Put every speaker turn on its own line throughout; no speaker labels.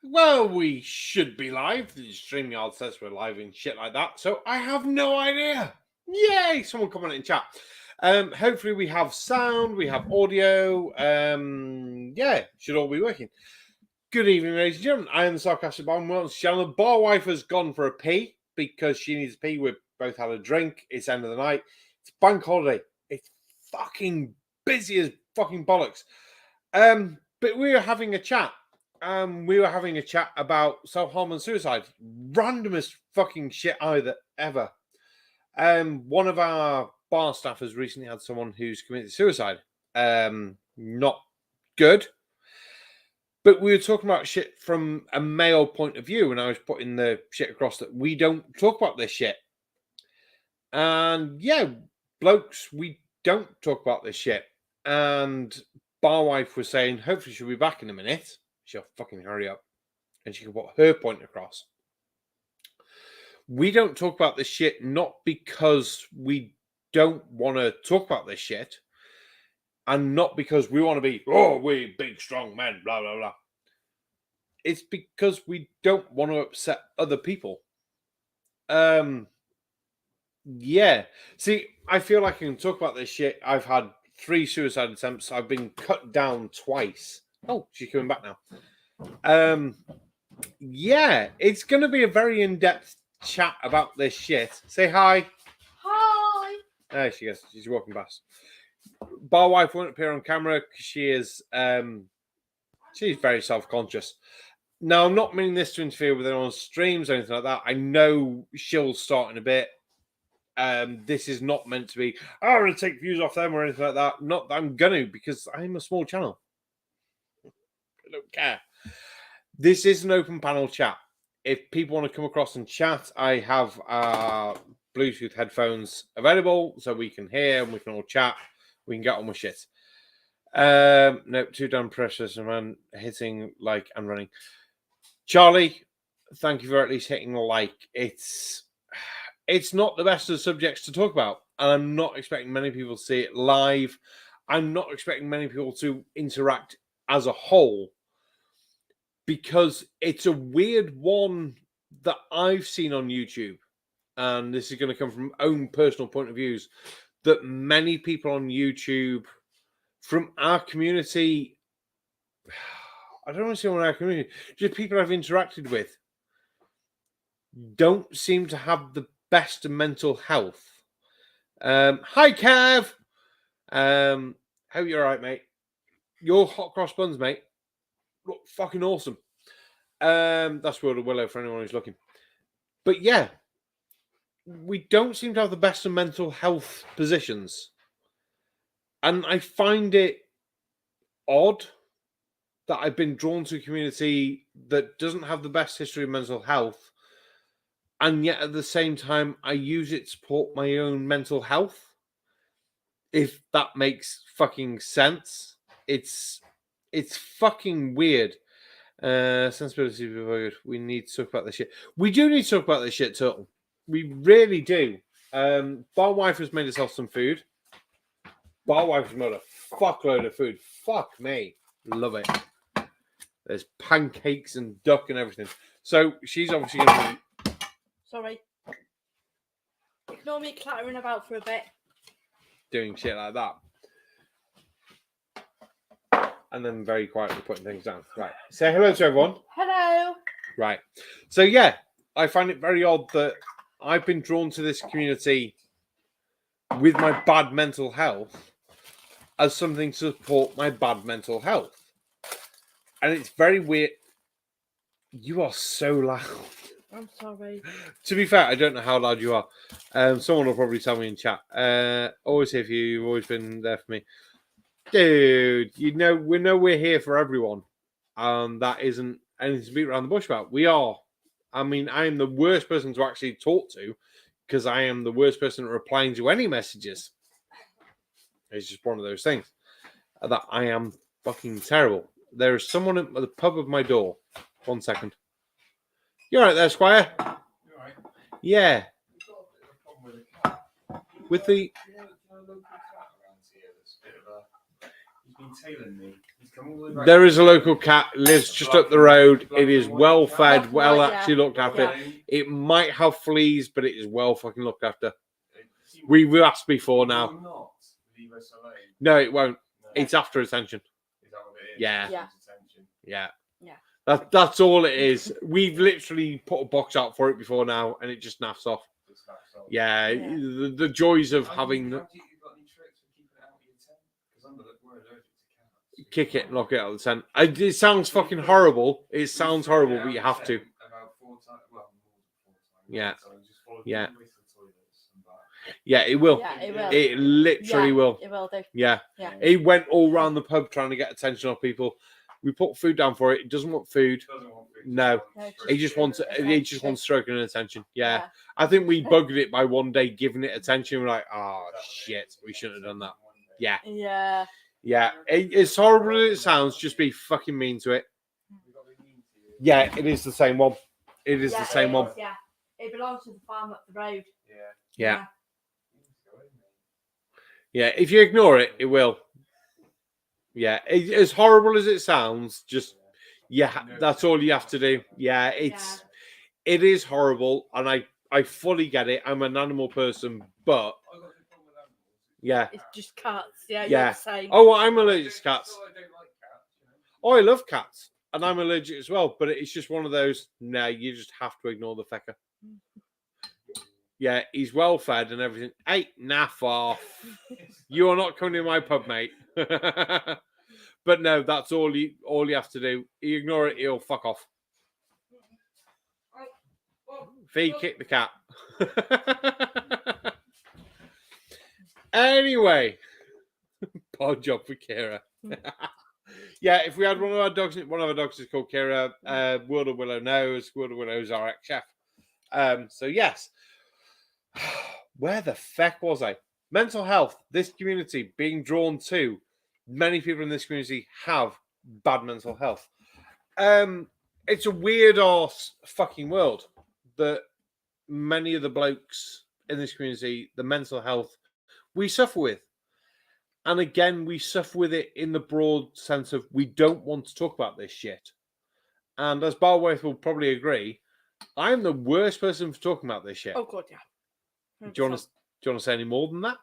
Well, we should be live. The StreamYard says we're live and shit like that. So I have no idea. Yay! Someone comment in chat. Hopefully we have sound, we have audio. Yeah, should all be working. Good evening, ladies and gentlemen. I am the sarcastic Barman. Once channel. Barwife has gone for a pee because she needs a pee. We've both had a drink. It's end of the night. It's bank holiday. It's fucking busy as fucking bollocks. But we were having a chat. We were having a chat about self-harm and suicide. Randomest fucking shit either ever. One of our bar staff has recently had someone who's committed suicide. Not good. But we were talking about shit from a male point of view, and I was putting the shit across that we don't talk about this shit. And yeah, blokes, we don't talk about this shit. And Barwife was saying, hopefully she'll be back in a minute. She'll fucking hurry up. And she can put her point across. We don't talk about this shit not because we don't want to talk about this shit. And not because we want to be, oh, we big, strong men, blah, blah, blah. It's because we don't want to upset other people. Yeah. See, I feel like I can talk about this shit. I've had 3 suicide attempts. I've been cut down twice. Oh, she's coming back now. Yeah, it's going to be a very in-depth chat about this shit. Say hi.
Hi.
There she goes. She's walking past. Barwife won't appear on camera because she is she's very self-conscious. Now, I'm not meaning this to interfere with anyone's streams or anything like that. I know she'll start in a bit. This is not meant to be, I'm going to take views off them or anything like that. Not that I'm going to, because I'm a small channel. I don't care. This is an open panel chat. If people want to come across and chat, I have Bluetooth headphones available so we can hear and we can all chat. We can get on with shit. No, 2 down pressures, man, hitting like and running. Charlie, thank you for at least hitting the like. It's not the best of subjects to talk about, and I'm not expecting many people to see it live. I'm not expecting many people to interact as a whole, because it's a weird one that I've seen on YouTube, and this is going to come from own personal point of views, that many people on YouTube from our community, I don't want to say on our community, just people I've interacted with, don't seem to have the best of mental health. Hi, Kev. Hope you're all right, mate. Your hot cross buns, mate, look fucking awesome. That's World of Willow for anyone who's looking. But yeah, we don't seem to have the best of mental health positions. And I find it odd that I've been drawn to a community that doesn't have the best history of mental health, and yet at the same time, I use it to support my own mental health. If that makes fucking sense. It's fucking weird. Sensibility, we need to talk about this shit. We do need to talk about this shit, Turtle. We really do. Barwife has made herself some food. Barwife has made a fuckload of food. Fuck me. Love it. There's pancakes and duck and everything. So she's obviously going to be...
Sorry. Ignore me clattering about for a bit.
Doing shit like that. And then very quietly putting things down. Right. Say hello to everyone.
Hello.
Right. So yeah, I find it very odd that I've been drawn to this community with my bad mental health as something to support my bad mental health. And it's very weird. You are so loud.
I'm sorry.
To be fair, I don't know how loud you are. Someone will probably tell me in chat. Always here for you. You've always been there for me. Dude, we know we're here for everyone. That isn't anything to beat around the bush about. We are. I mean, I am the worst person to actually talk to because I am the worst person at replying to any messages. It's just one of those things that I am fucking terrible. There is someone at the pub of my door. 1 second. You all right there, Squire?
You all right?
Yeah.
We've got a bit of a problem with a cat.
With the...
You know, local cat around here that's a bit of a... He's been tailing me. He's come all the way back.
There is a local cat, lives just up the road. It is well fed,
Black
well
and white,
actually looked after.
Yeah.
It might have fleas, but it is well fucking looked after.
He
We've asked before
will
now.
not leave us alone.
No, it won't.
No.
It's after attention.
Is that what it is?
Yeah.
Yeah.
Attention.
Yeah.
Yeah.
That's all it is. We've literally put a box out for it before now, and it just naffs off.
Just snaps off.
Yeah,
Yeah.
the joys of
How
having
do you got any tricks for keeping it out of your tent? Because we're allergic to cats.
kick it, knock it out of the tent. It sounds fucking horrible. It sounds horrible, but you have to.
About 4 times. Well, more than 4 times.
Yeah.
So we just followed
Yeah.
all the way to the toilets and back.
Yeah, it will.
Yeah, it will.
It literally
Yeah,
will.
It will do.
Yeah.
Yeah.
It went all round the pub trying to get attention off people. We put food down for it. It doesn't want food.
Doesn't want food,
No.
wants
It just wants
Attention.
stroking and attention. Yeah. I think we bugged it by one day giving it attention. We're like, oh shit, we shouldn't have done that. Yeah.
Yeah.
Yeah. It's horrible as it sounds, just be fucking mean to it. Yeah, it is the same one. It is
Yeah,
the same
it
one.
is, Yeah. It belongs to the farm up the road.
Yeah.
Yeah. Yeah. If you ignore it, it will. Yeah. As horrible as it sounds, just yeah, that's all you have to do. Yeah, it is horrible, and I fully get it. I'm an animal person, but yeah.
It's just cats. Yeah.
Yeah.
You're the same.
Oh, I'm allergic to cats.
I don't like cats.
Oh, I love cats, and I'm allergic as well. But it's just one of those. Nah, you just have to ignore the fecker. Yeah, he's well fed and everything. Hey, naff off. You are not coming to my pub, mate. But no, that's all you have to do. You ignore it, he'll fuck off. Fee, kick the cat. Anyway, poor job for Kira. Yeah, if we had one of our dogs is called Kira. World of Willow knows. World of Willow's our ex-chef. So yes. Where the feck was I? Mental health. This community being drawn to. Many people in this community have bad mental health. It's a weird ass fucking world that many of the blokes in this community, the mental health we suffer with. And again, we suffer with it in the broad sense of we don't want to talk about this shit. And as Barwife will probably agree, I'm the worst person for talking about this shit.
Oh god, yeah.
Do you want to say any more than that?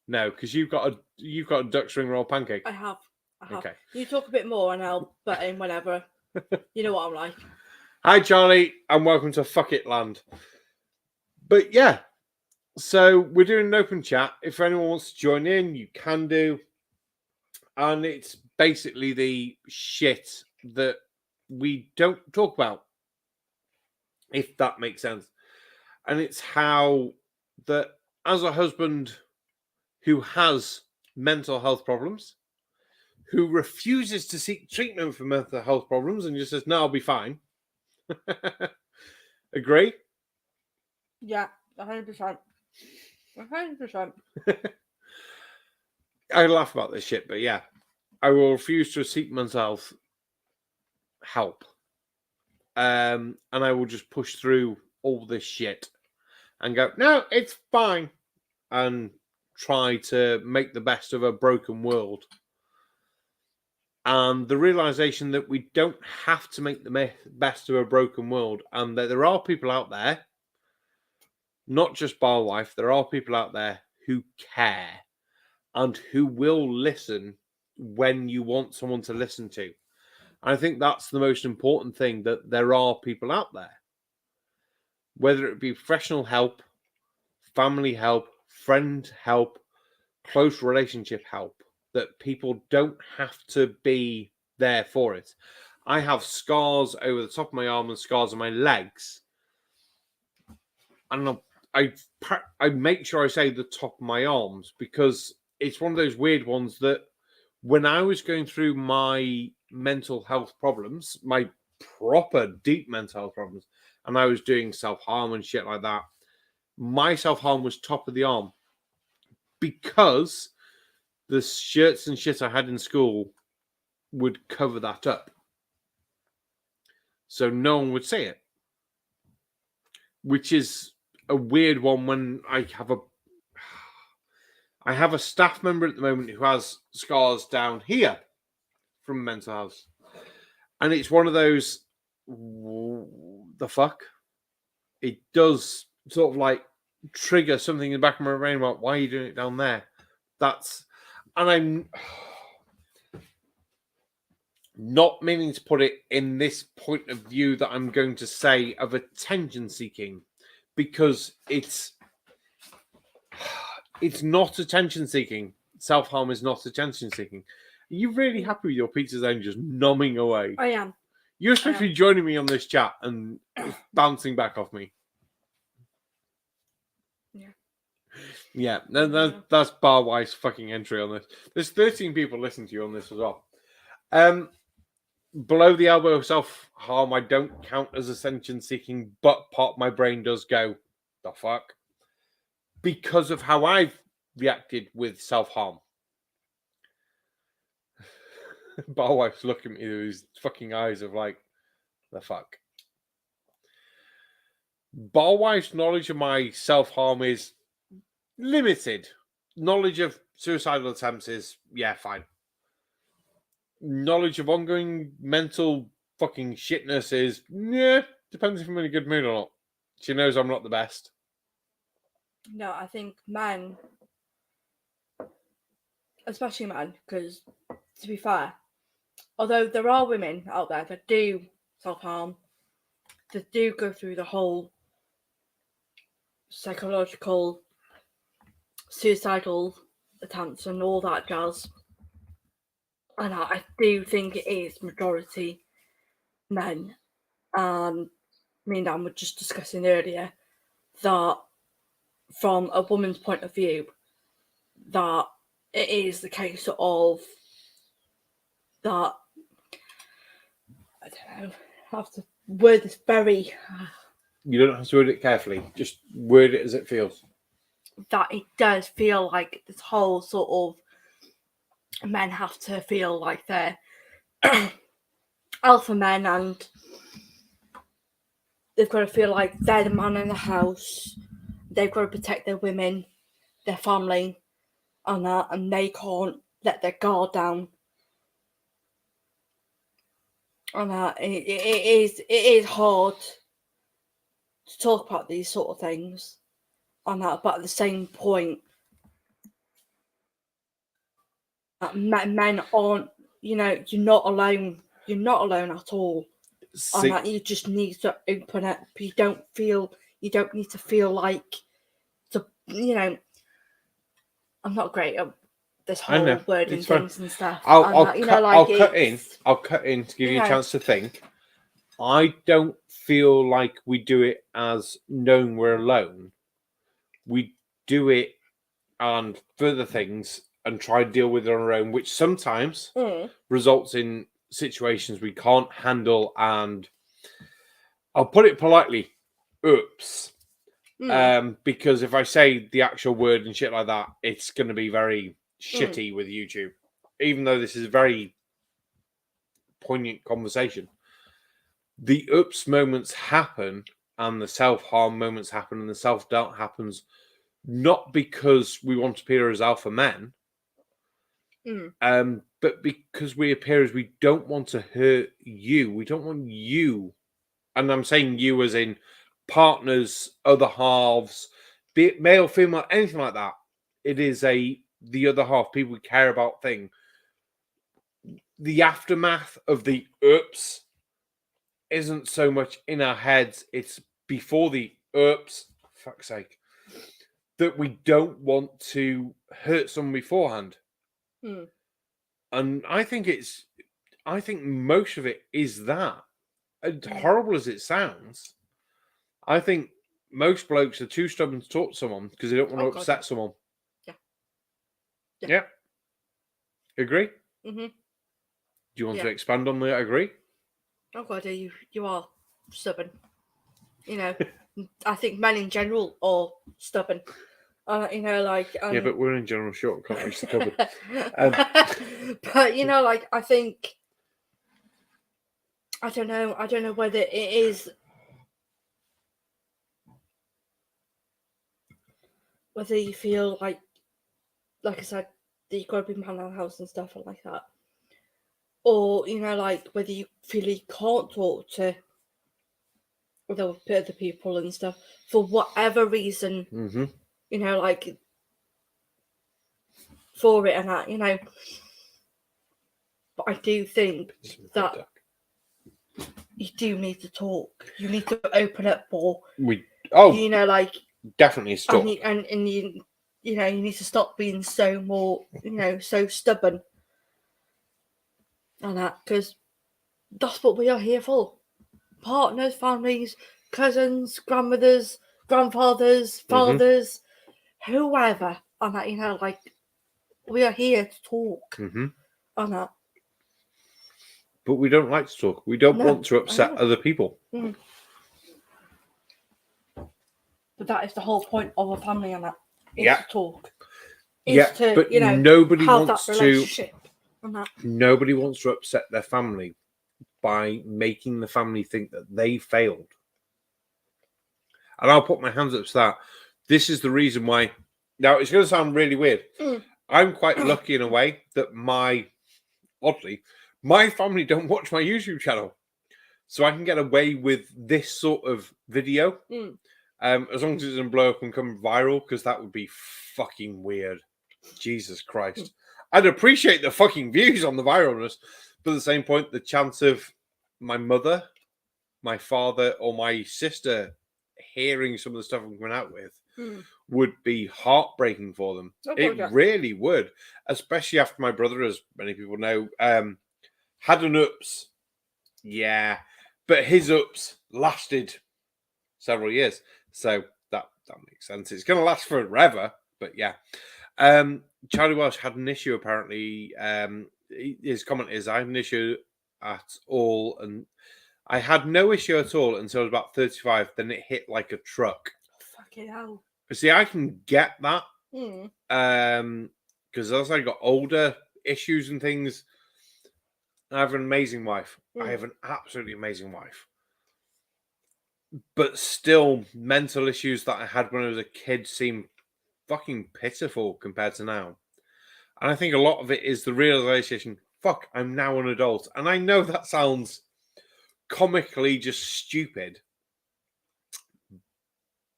No, because you've got a duck string roll pancake.
I have.
Okay.
You talk a bit more and I'll butt in whenever. You know what I'm like.
Hi, Charlie, and welcome to Fuck It Land. But yeah, so we're doing an open chat. If anyone wants to join in, you can do. And it's basically the shit that we don't talk about, if that makes sense. And it's how that as a husband who has mental health problems, who refuses to seek treatment for mental health problems and just says, no, I'll be fine. Agree?
Yeah, 100%. 100%.
I laugh about this shit, but yeah, I will refuse to seek mental health help. And I will just push through all this shit and go, no, it's fine. And try to make the best of a broken world. And the realization that we don't have to make the best of a broken world, and that there are people out there, not just Barwife, there are people out there who care and who will listen when you want someone to listen to. And I think that's the most important thing, that there are people out there. Whether it be professional help, family help, friend help, close relationship help, that people don't have to be there for it. I have scars over the top of my arm and scars on my legs. And I make sure I say the top of my arms, because it's one of those weird ones that when I was going through my mental health problems, my proper deep mental health problems, and I was doing self-harm and shit like that, my self-harm was top of the arm, because the shirts and shit I had in school would cover that up. So no one would see it. Which is a weird one when I have I have a staff member at the moment who has scars down here from mental health. And it's one of those, the fuck? It does sort of like trigger something in the back of my brain about why are you doing it down there? And I'm not meaning to put it in this point of view that I'm going to say of attention seeking, because it's not attention seeking. Self-harm is not attention seeking. Are you really happy with your pizza zone just numbing away?
I am.
You're supposed to be joining me on this chat and bouncing back off me. Yeah, that's Barwife's fucking entry on this. There's 13 people listening to you on this as well. Below the elbow self-harm, I don't count as attention-seeking, but part of my brain does go, the fuck? Because of how I've reacted with self-harm. Barwife's looking at me with his fucking eyes of like, the fuck? Barwife's knowledge of my self-harm is limited. Knowledge of suicidal attempts is, yeah, fine. Knowledge of ongoing mental fucking shitness is, yeah, depends if I'm in a good mood or not. She knows I'm not the best.
No, I think men, especially men, because to be fair, although there are women out there that do self-harm, that do go through the whole psychological, suicidal attempts and all that jazz, and I do think it is majority men. Me and Dan were just discussing earlier that from a woman's point of view, that it is the case of that, I don't know, I have to word this very...
You don't have to word it carefully, just word it as it feels.
That it does feel like this whole sort of men have to feel like they're alpha men, and they've got to feel like they're the man in the house. They've got to protect their women, their family, and that, and they can't let their guard down. And that it is hard to talk about these sort of things, and that, but at the same point, men aren't. You're not alone. You're not alone at all. And that you just need to open up. You don't need to feel like I'm not great at this whole wording things and stuff.
I'll cut in to give you a chance to think. I don't feel like we do it as knowing we're alone. We do it and further things and try to deal with it on our own, which sometimes results in situations we can't handle, and I'll put it politely, oops. Because if I say the actual word and shit like that, it's going to be very shitty with YouTube. Even though this is a very poignant conversation. The oops moments happen, and the self-harm moments happen, and the self-doubt happens not because we want to appear as alpha men, but because we appear as we don't want to hurt you. We don't want you, and I'm saying you as in partners, other halves, be it male, female, anything like that. It is the other half, people we care about thing. The aftermath of the oops isn't so much in our heads, it's before the oops, fuck's sake, that we don't want to hurt someone beforehand. And I think most of it is that. As horrible as it sounds, I think most blokes are too stubborn to talk to someone because they don't want to upset someone. Yeah. Agree? Do you want to expand on the agree?
Oh God, you are stubborn. I think men in general are stubborn. Yeah,
but we're in general short, can't reach the cupboard.
But I think I don't know whether it is whether you feel like like I said, that you've got to be man of the house and stuff like that. Or, you know, like whether you feel you can't talk to other people and stuff for whatever reason,
Mm-hmm.
you know, like for it and that, you know. But I do think that you do need to talk. You need to open up more. You know, like
definitely stop.
And you know, you need to stop being so more, you know, so stubborn and that, because that's what we are here for. Partners, families, cousins, grandmothers, grandfathers, fathers, whoever, and that, you know, like we are here to talk and that.
But we don't like to talk. We don't want to upset other people.
Mm. But that is the whole point of a family and that. Is to talk. To,
but
you know,
nobody
have
wants
that relationship and that.
Nobody wants to upset their family by making the family think that they failed. And I'll put my hands up to that. This is the reason why. Now, it's going to sound really weird. I'm quite lucky in a way that oddly, my family don't watch my YouTube channel. So I can get away with this sort of video. As long as it doesn't blow up and come viral, because that would be fucking weird. Jesus Christ. I'd appreciate the fucking views on the viralness, but at the same point, the chance of my mother, my father, or my sister hearing some of the stuff I'm coming out with would be heartbreaking for them. Really would, especially after my brother, as many people know, had an Opps. Yeah, but his Opps lasted several years, so that makes sense. It's going to last forever, but yeah. Charlie Welsh had an issue apparently. His comment is, "I had an issue at all, and I had no issue at all until I was about 35. Then it hit like a truck."
Fucking hell.
See, I can get that. Because as I got older, issues and things. I have an amazing wife. I have an absolutely amazing wife. But still, mental issues that I had when I was a kid seem fucking pitiful compared to now. And I think a lot of it is the realization, fuck, I'm now an adult. And I know that sounds comically just stupid.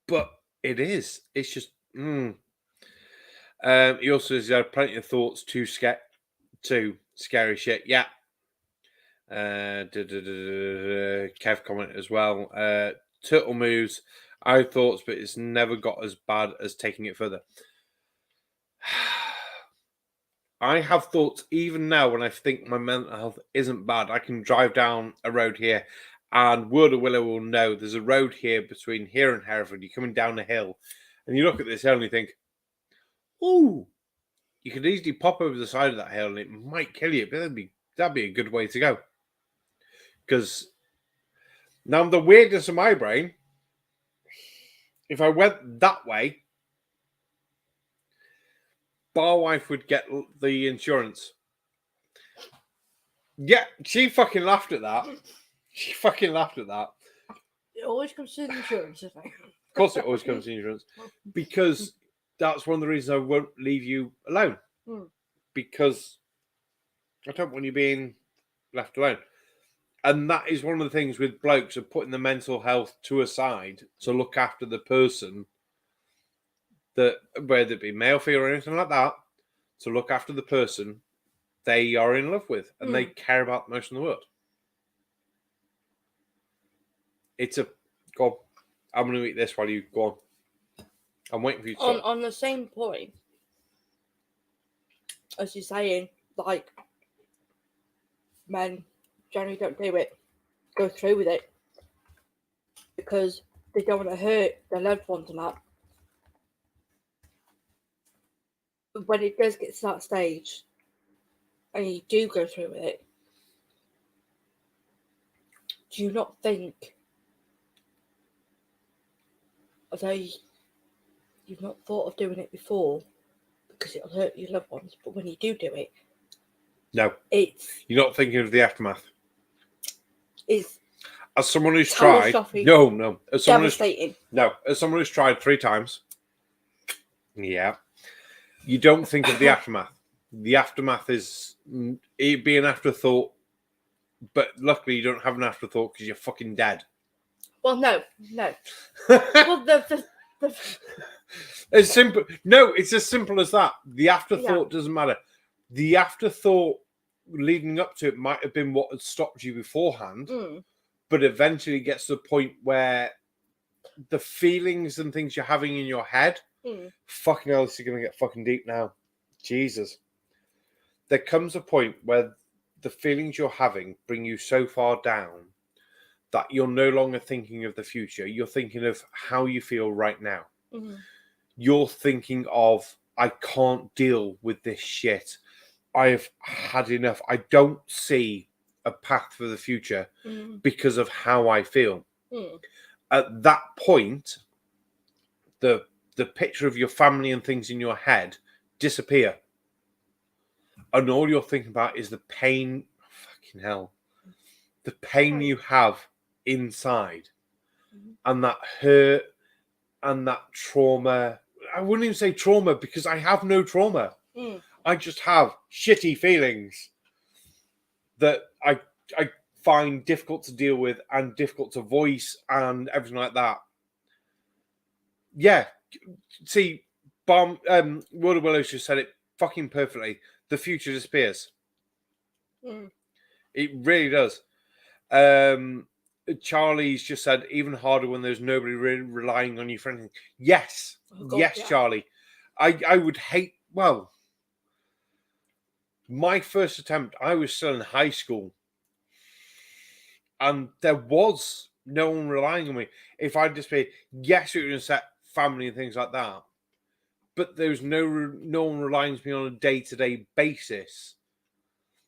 But it is. It's just, He also says he had plenty of thoughts to scary shit. Yeah. Kev comment as well. Turtle moves. I have thoughts, but it's never got as bad as taking it further. I have thoughts even now when I think my mental health isn't bad. I can drive down a road here, and Word of Willow will know there's a road here between here and Hereford. You're coming down a hill, and you look at this hill and you think, ooh, you could easily pop over the side of that hill and it might kill you, but that'd be a good way to go. Because now the weirdness of my brain, if I went that way, Barwife would get the insurance. Yeah, she fucking laughed at that. She fucking laughed at that.
It always comes to the insurance, I think.
Of course it always comes to insurance. Because that's one of the reasons I won't leave you alone. Because I don't want you being left alone. And that is one of the things with blokes of putting the mental health to a side to look after the person that, whether it be male, female, or anything like that, to look after the person they are in love with and they care about the most in the world. Go on. I'm going to eat this while you go on. I'm waiting for you to talk.
On the same point, as you're saying, like, men generally don't do it, go through with it, because they don't want to hurt their loved ones and that. But when it does get to that stage, and you do go through with it, do you not think, although you've not thought of doing it before, because it'll hurt your loved ones, but when you do it,
no,
you're
not thinking of the aftermath.
It's
as someone who's tried, no, as someone
devastating.
As someone who's tried 3 times, yeah, You don't think of the aftermath. The aftermath is it'd be an afterthought, but luckily you don't have an afterthought because you're fucking dead.
Well, no. Well, the
It's simple. No, it's as simple as that. The afterthought doesn't matter. The afterthought leading up to it might have been what had stopped you beforehand, but eventually it gets to the point where the feelings and things you're having in your head, fucking hell, this is going to get fucking deep now. Jesus. There comes a point where the feelings you're having bring you so far down that you're no longer thinking of the future. You're thinking of how you feel right now. You're thinking of, I can't deal with this shit. I've had enough. I don't see a path for the future because of how I feel. At that point, the picture of your family and things in your head disappear. And all you're thinking about is the pain, fucking hell, the pain you have inside and that hurt and that trauma. I wouldn't even say trauma because I have no trauma. I just have shitty feelings that I find difficult to deal with and difficult to voice and everything like that. Yeah. See, World of Willows just said it fucking perfectly. The future disappears. It really does. Charlie's just said, even harder when there's nobody really relying on you for anything. Yes. Charlie. I would hate, well, my first attempt, I was still in high school. And there was no one relying on me. If I'd just be, yes, it would set family and things like that. But there's no one relying on me on a day-to-day basis.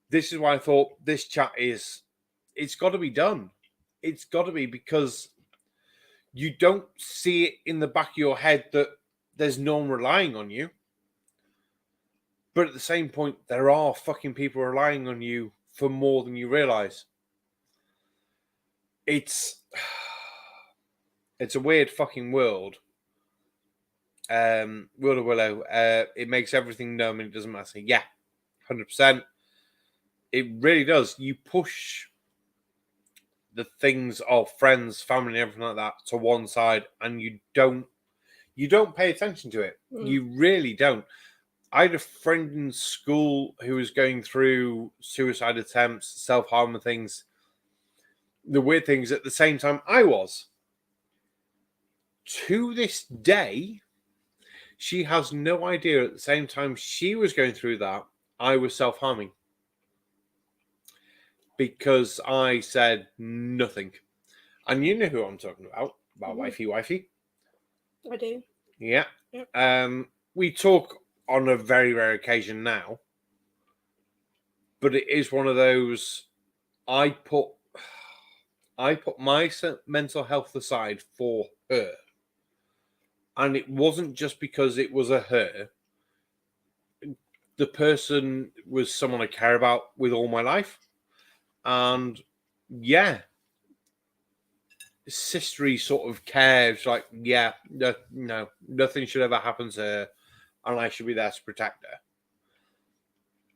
This is why I thought this chat it's got to be done. It's got to be, because you don't see it in the back of your head that there's no one relying on you. But at the same point, there are fucking people relying on you for more than you realize. It's a weird fucking world. World of Willow. It makes everything numb and it doesn't matter. Yeah, 100%. It really does. You push the things of friends, family, and everything like that to one side, and you don't pay attention to it. You really don't. I had a friend in school who was going through suicide attempts, self-harm and things. The weird thing is, at the same time I was. To this day, she has no idea at the same time she was going through that, I was self-harming. Because I said nothing. And you know who I'm talking about wifey.
I do.
Yeah.
Yep.
We talk on a very rare occasion now. But it is one of those, I put my mental health aside for her. And it wasn't just because it was a her. The person was someone I care about with all my life. And yeah, sistery sort of cares, like, yeah, no, nothing should ever happen to her, and I should be there to protect her.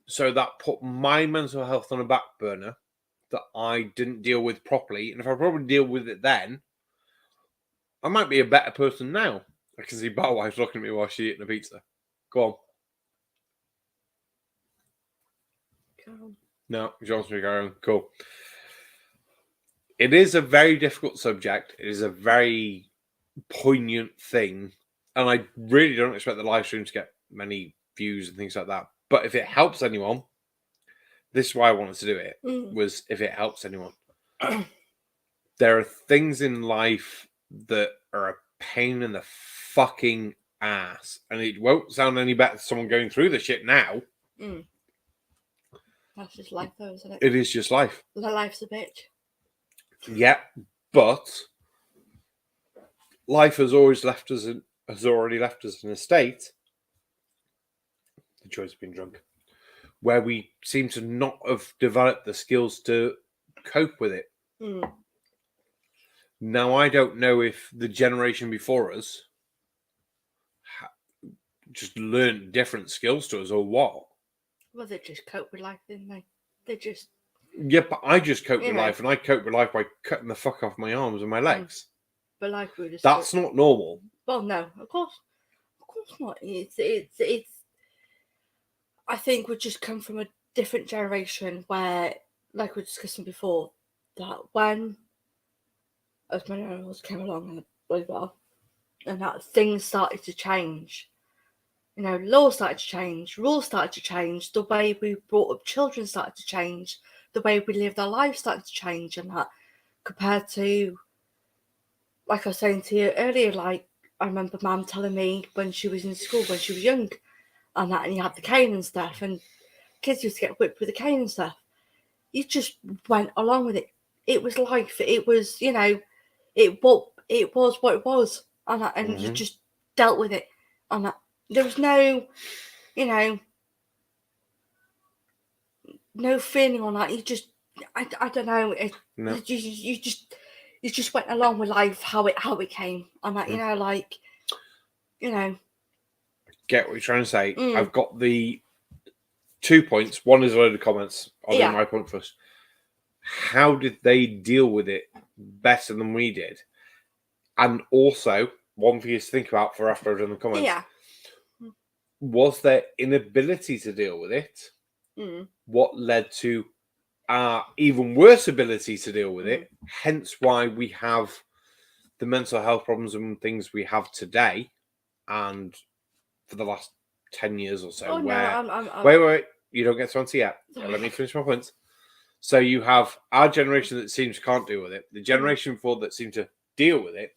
So that put my mental health on a back burner that I didn't deal with properly. And if I probably deal with it then, I might be a better person now. I can see Barwife looking at me while she's eating a pizza. Go on. No, she wants me to go on. Cool. It is a very difficult subject. It is a very poignant thing. And I really don't expect the live stream to get many views and things like that. But if it helps anyone, this is why I wanted to do it, was if it helps anyone. There are things in life that are a pain in the fucking ass. And it won't sound any better to someone going through the shit now.
That's just life, though, isn't it?
It is just life.
Life's a bitch.
Yeah, but life has already left us in a state. The joys of being drunk, where we seem to not have developed the skills to cope with it. Now, I don't know if the generation before us just learned different skills to us, or what?
Well, they just cope with life, didn't they? They just.
Yeah, but I just cope
You
with
know.
life, and I cope with life by cutting the fuck off my arms and my legs.
But like we just.
That's not normal.
Well, no, of course not. It's. I think we just come from a different generation where, like we were discussing before, that when as millennials came along and blah, blah, and that things started to change. You know, laws started to change, rules started to change, the way we brought up children started to change, the way we lived our lives started to change, and that compared to, like I was saying to you earlier, like I remember Mum telling me when she was in school, when she was young, and that, and you had the cane and stuff, and kids used to get whipped with the cane and stuff. You just went along with it. It was life. It was, you know, it was what it was, and that, and you just dealt with it, and that. There was no, you know, no feeling on that. You just, I don't know.
No.
You just went along with life how it came, and that, you know, like, you know.
Get what you're trying to say. I've got the 2 points. One is a load of comments. I'll do my point first. How did they deal with it better than we did? And also, one for you to think about for after I've done the comments.
Yeah.
Was their inability to deal with it what led to our even worse ability to deal with it? Hence why we have the mental health problems and things we have today, and for the last 10 years or so.
Oh,
Wait, you don't get to answer yet. Let me finish my points. So you have our generation that seems can't deal with it. The generation before that seemed to deal with it.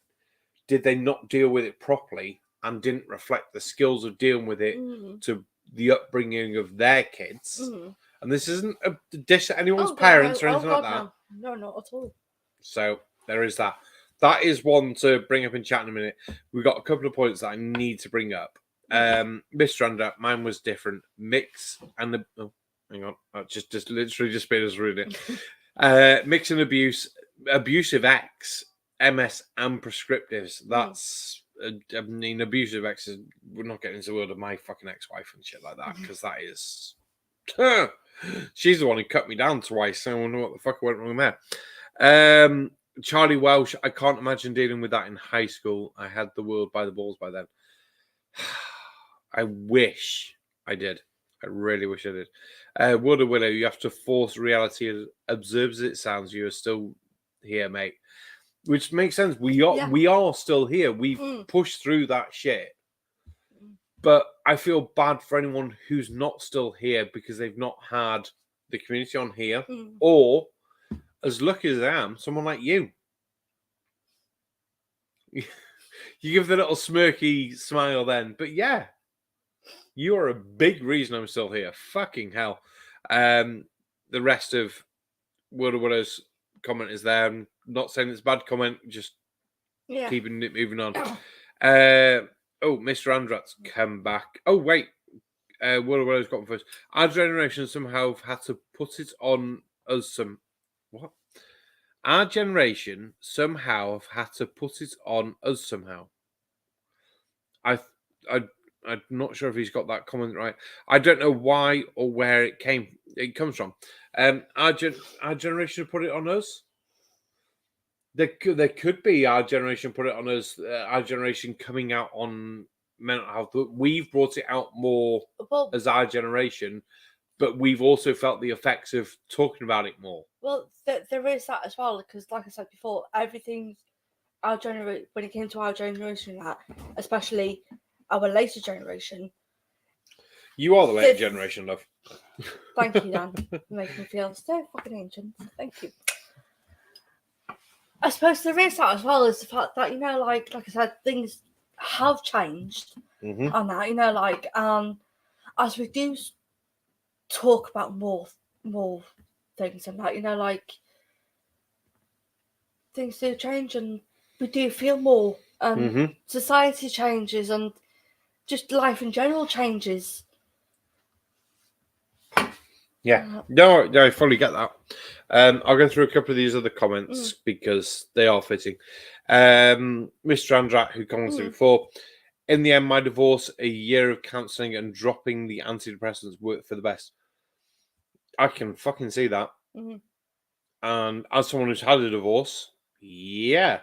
Did they not deal with it properly and didn't reflect the skills of dealing with it to the upbringing of their kids? And this isn't a dish at anyone's parents or anything like that.
No, not at all.
So there is that. That is one to bring up in chat in a minute. We've got a couple of points that I need to bring up. Mr. Andra, mine was different. Mix and the hang on, I just literally just been as read it. Mix and abuse, abusive ex, MS and prescriptives. That's I mean, abusive ex is, we're not getting into the word of my fucking ex-wife and shit like that, because that is she's the one who cut me down twice. So I wonder what the fuck went wrong there. Charlie Welsh, I can't imagine dealing with that in high school. I had the world by the balls by then. I wish I did. I really wish I did. Wood or Willow, you have to force reality as absurd as it sounds. You are still here, mate. Which makes sense. We are still here. We've pushed through that shit. But I feel bad for anyone who's not still here because they've not had the community on here, or as lucky as I am, someone like you. You give the little smirky smile then, but yeah, you are a big reason I'm still here. Fucking hell. The rest of World of Willow's comment is there. I'm not saying it's a bad comment, just keeping it moving on. Mr. Andrat's come back. Oh, wait. World of Willow's got first. Our generation somehow have had to put it on us some... What? Our generation somehow have had to put it on us somehow. I'm not sure if he's got that comment right. I don't know why or where it comes from. Our generation put it on us. There could be our generation put it on us. Our generation coming out on mental health, but we've brought it out more as our generation. But we've also felt the effects of talking about it more.
Well, there is that as well, because like I said before, everything our generation, when it came to our generation, that especially our later generation.
You are the later generation, love.
Thank you, Dan. You make me feel so fucking ancient. Thank you. I suppose there is that as well, is the fact that, you know, like I said, things have changed, and that, you know, like as we do talk about more things and that, you know, like things do change and we do feel more, and society changes and just life in general changes.
Yeah, no, I fully get that. I'll go through a couple of these other comments because they are fitting. Mr. Andrat, who commented before, In the end, my divorce, a year of counselling and dropping the antidepressants worked for the best. I can fucking see that.
Mhm.
And as someone who's had a divorce, yeah.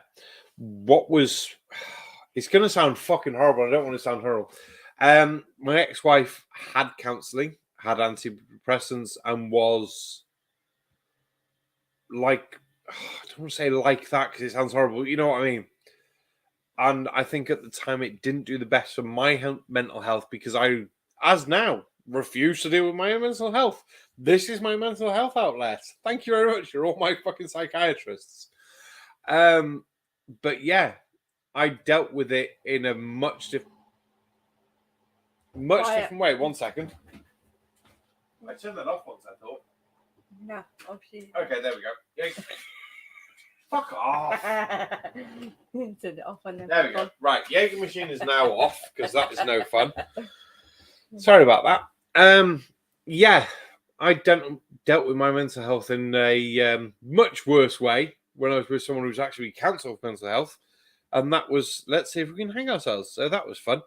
It's going to sound fucking horrible. I don't want to sound horrible. My ex-wife had counselling, had antidepressants, and was like, I don't want to say like that because it sounds horrible. You know what I mean? And I think at the time it didn't do the best for my mental health because I, as now, refuse to deal with my own mental health. This is my mental health outlet. Thank you very much. You're all my fucking psychiatrists. But yeah, I dealt with it in a much different way. 1 second. I turned that off once, I thought.
No, obviously.
Okay, there we go. Yeah. Fuck off.
Turn it off and then.
There we go. Right, Jaeger machine is now off because that is no fun. Sorry about that. Yeah, I dealt with my mental health in a much worse way when I was with someone who's actually counselled mental health, and that was let's see if we can hang ourselves. So that was fun.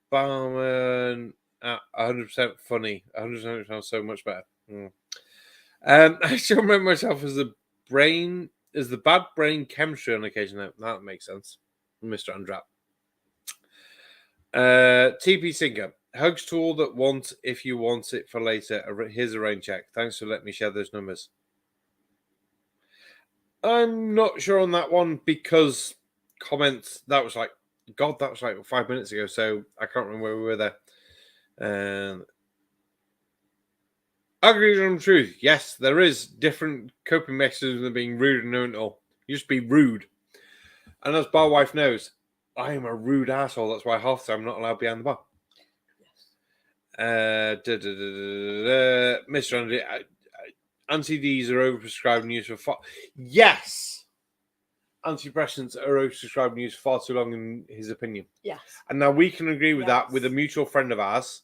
Barman at 100% funny. 100% sounds so much better. I still remember myself as the bad brain chemistry on occasion. That makes sense, Mr. Andrap. TP Sinker. Hugs to all that want if you want it for later. Here's a rain check. Thanks for letting me share those numbers. I'm not sure on that one because comments, that was like 5 minutes ago, so I can't remember where we were there. Agreed on truth. Yes, there is different coping mechanisms than being rude and knowing it all. You just be rude. And as Barwife knows, I am a rude asshole. That's why half the time I'm not allowed behind the bar. Mr. Andy, anti-Ds are overprescribed and used for yes! Antidepressants are overprescribed and used for far too long, in his opinion.
Yes.
And now we can agree with that with a mutual friend of ours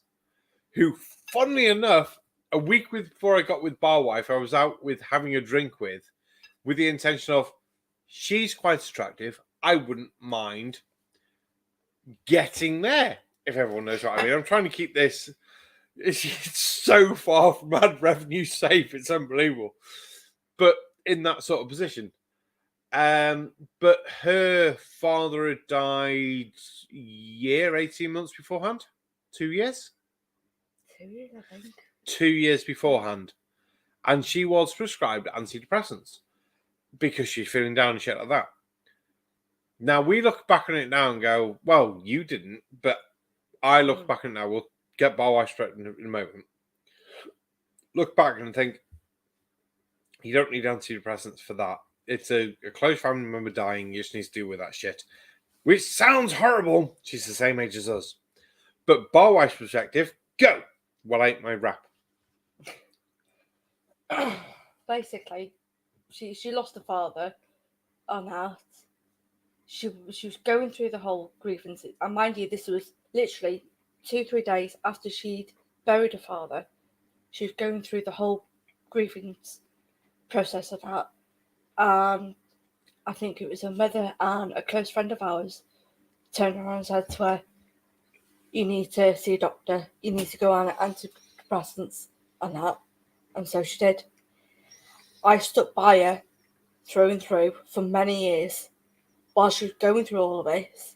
who, funnily enough, a week before I got with Barwife, I was out with having a drink with the intention of, she's quite attractive. I wouldn't mind getting there, if everyone knows what I mean. I'm trying to keep this. It's so far from ad revenue safe. It's unbelievable. But in that sort of position. But her father had died 18 months beforehand. 2 years?
2 years, I think.
2 years beforehand. And she was prescribed antidepressants because she's feeling down and shit like that. Now, we look back on it now and go, well, you didn't, but I look back on it now. We'll get Barwife straight in a moment. Look back and think, you don't need antidepressants for that. It's a close family member dying. You just need to deal with that shit. Which sounds horrible. She's the same age as us. But Barwife's perspective, go. Well, ain't my rap.
Basically, she lost her father on that. She was going through the whole grievance. And mind you, this was literally 2-3 days after she'd buried her father. She was going through the whole grievance process of that. I think it was her mother and a close friend of ours turned around and said to her, you need to see a doctor. You need to go on antidepressants and that. And so she did. I stuck by her through and through for many years while she was going through all of this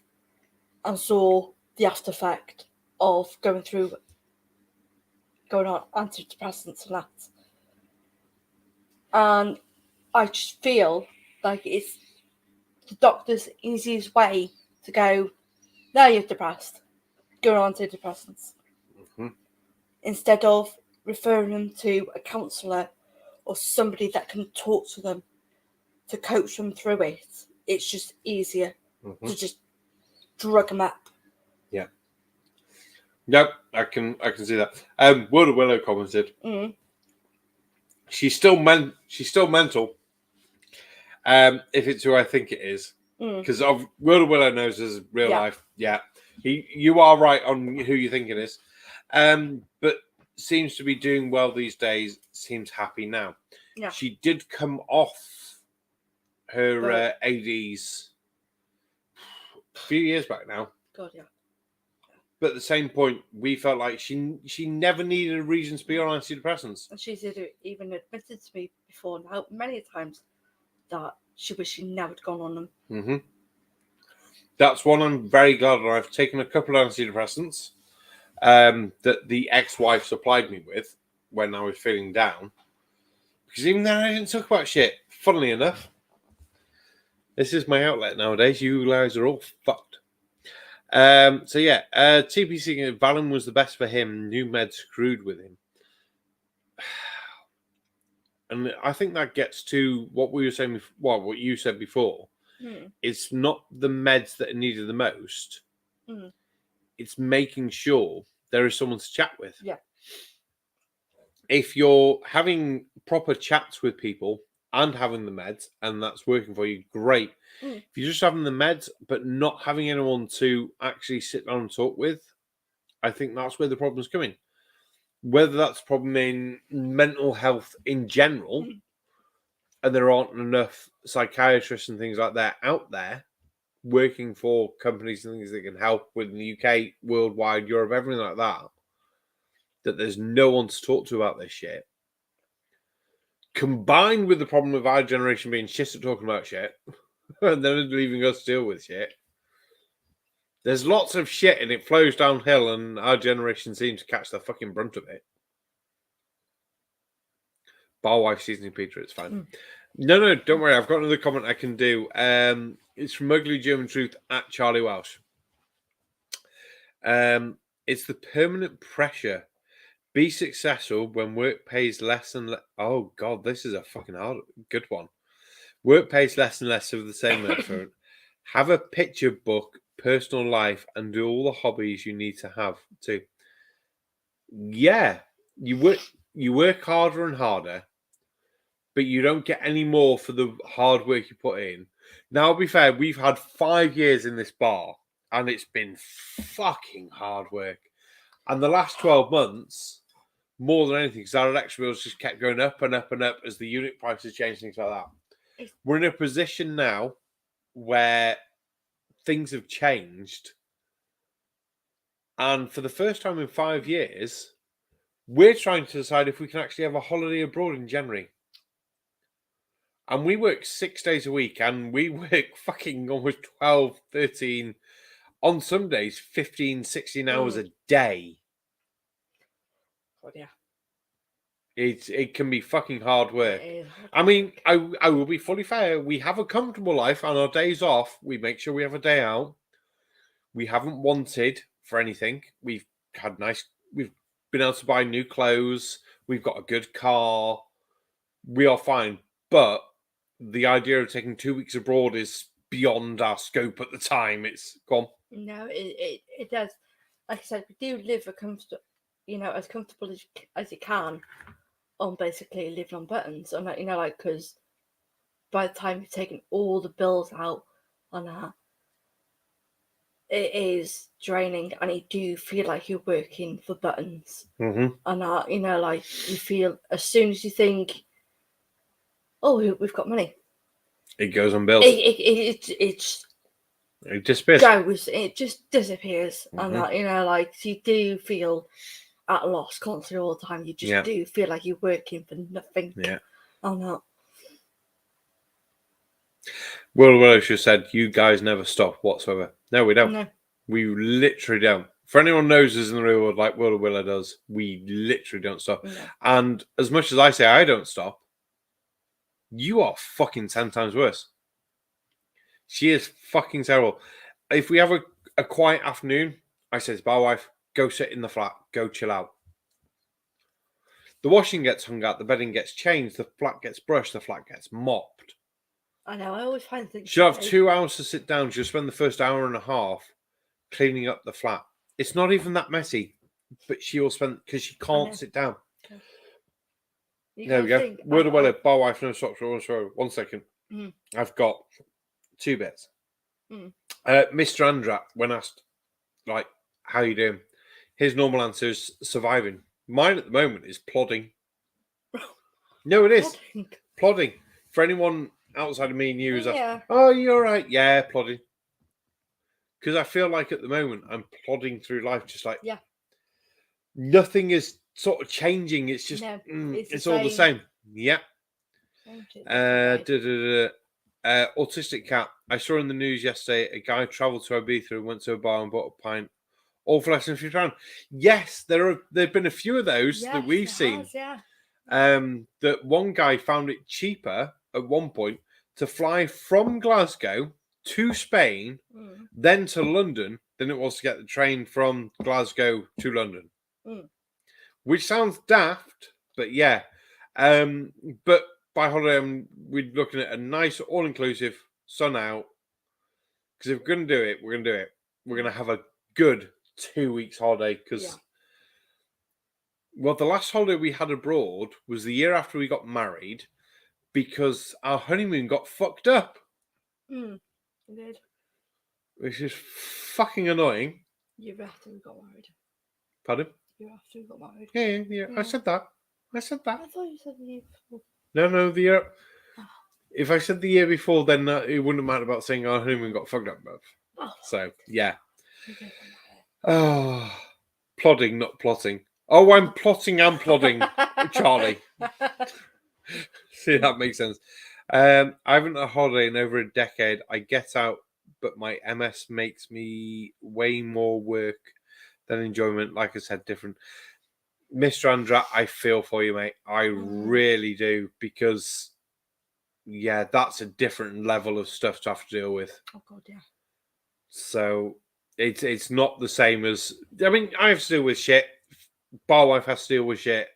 and saw the after effect of going on antidepressants and that. And I just feel like it's the doctor's easiest way to go, now you're depressed, go on antidepressants.
Mm-hmm.
Instead of referring them to a counsellor or somebody that can talk to them to coach them through it. It's just easier to just drug them up.
Yeah. Yep, I can see that. Word of Willow commented. She's still mental. If it's who I think it is, because Word of Willow knows as real life. Yeah, you are right on who you think it is. But seems to be doing well these days. Seems happy now.
Yeah.
She did come off her ADs few years back now.
God, yeah.
But at the same point, we felt like she never needed a reason to be on antidepressants.
And she's even admitted to me before now, many times, that she wished she never had gone on them.
Mm-hmm. That's one I'm very glad that I've taken a couple of antidepressants that the ex-wife supplied me with when I was feeling down. Because even then I didn't talk about shit. Funnily enough, this is my outlet nowadays. You guys are all fucked. So yeah, TPC Valen was the best for him. New meds screwed with him. And I think that gets to what we were saying, what you said before. It's not the meds that are needed the most. It's making sure there is someone to chat with.
Yeah.
If you're having proper chats with people and having the meds, and that's working for you, great. If you're just having the meds but not having anyone to actually sit down and talk with, I think that's where the problem's coming. Whether that's a problem in mental health in general, and there aren't enough psychiatrists and things like that out there working for companies and things that can help with the UK, worldwide, Europe, everything like that, that there's no one to talk to about this shit. Combined with the problem of our generation being shit at talking about shit, and then leaving us to deal with shit. There's lots of shit and it flows downhill, and our generation seems to catch the fucking brunt of it. Barwife seasoning pizza, it's fine. No, don't worry. I've got another comment I can do. It's from Ugly German Truth at Charlie Welsh. It's the permanent pressure. Be successful when work pays less and less. Oh God, this is a fucking good one. Work pays less and less of the same effort. Have a picture book, personal life, and do all the hobbies you need to have too. Yeah, you work harder and harder, but you don't get any more for the hard work you put in. Now, to be fair, we've had 5 years in this bar, and it's been fucking hard work. And the last 12 months, more than anything, because our electric bills just kept going up and up and up as the unit prices changed, things like that. We're in a position now where things have changed. And for the first time in 5 years, we're trying to decide if we can actually have a holiday abroad in January. And we work 6 days a week, and we work fucking almost 12, 13, on some days, 15, 16 hours a day.
God, yeah.
It can be fucking hard work. I mean, I will be fully fair. We have a comfortable life. On our days off, we make sure we have a day out. We haven't wanted for anything. We've been able to buy new clothes. We've got a good car. We are fine. But the idea of taking 2 weeks abroad is beyond our scope at the time. It's gone.
No, it does. Like I said, we do live as comfortable as you can on basically living on buttons. And, because by the time you've taken all the bills out on that, it is draining, and you do feel like you're working for buttons. And you feel as soon as you think, oh, we've got money,
it goes on bills. It disappears.
It just disappears. And you do feel at a loss constantly all the time. You just do feel like you're working for nothing.
Yeah.
On that.
Will Willis just said, you guys never stop whatsoever. No, we don't.
No.
We literally don't. For anyone who knows us in the real world like Will Willa does, we literally don't stop.
No.
And as much as I say I don't stop, you are fucking 10 times worse. She is fucking terrible. If we have a quiet afternoon, I say to Barwife, go sit in the flat, go chill out. The washing gets hung out, the bedding gets changed, the flat gets brushed, the flat gets mopped.
I know, I always find things.
She'll have 2 hours to sit down. She'll spend the first hour and a half cleaning up the flat. It's not even that messy, but she will spend, because she can't sit down. There we go. Word of well, Barwife, no socks. 1 second. I've got 2 bits. Mr. Andrat, when asked, like, how you doing? His normal answer is surviving. Mine at the moment is plodding. No, it is. Plodding. For anyone outside of me and you, oh, you're all right. Yeah, plodding. because I feel like at the moment I'm plodding through life just like
Yeah.
nothing is sort of changing. It's just
No,
it's all the same. Yeah.
Same shit, different way.
Autistic cat. I saw in the news yesterday a guy travelled to Ibiza and went to a bar and bought a pint, all for less than £50. Yes, there've been a few of those that
Yes,
we've
it
seen.
has, yeah.
That one guy found it cheaper at one point to fly from Glasgow to Spain, then to London, than it was to get the train from Glasgow to London. Which sounds daft, but yeah. But by holiday, we're looking at a nice, all-inclusive, sun out. Because if we're going to do it, we're going to do it. We're going to have a good 2 weeks holiday. Because, well, the last holiday we had abroad was the year after we got married, because our honeymoon got fucked up.
It did.
Which is fucking annoying.
You after we got married.
Pardon?
You after we got married.
Yeah. I said that.
I thought you said the year before.
No, the year. If I said the year before, then it wouldn't matter about saying our honeymoon got fucked up. So, yeah. Oh, plodding, not plotting. Oh, I'm plotting and plodding, Charlie. See, that makes sense. I haven't had a holiday in over a decade. I get out, but my MS makes me way more work than enjoyment. Like I said, different. Mr. Andra, I feel for you, mate. I really do, because, yeah, that's a different level of stuff to have to deal with.
Oh, God, yeah.
So it's not the same as, I mean, I have to deal with shit. Barwife has to deal with shit.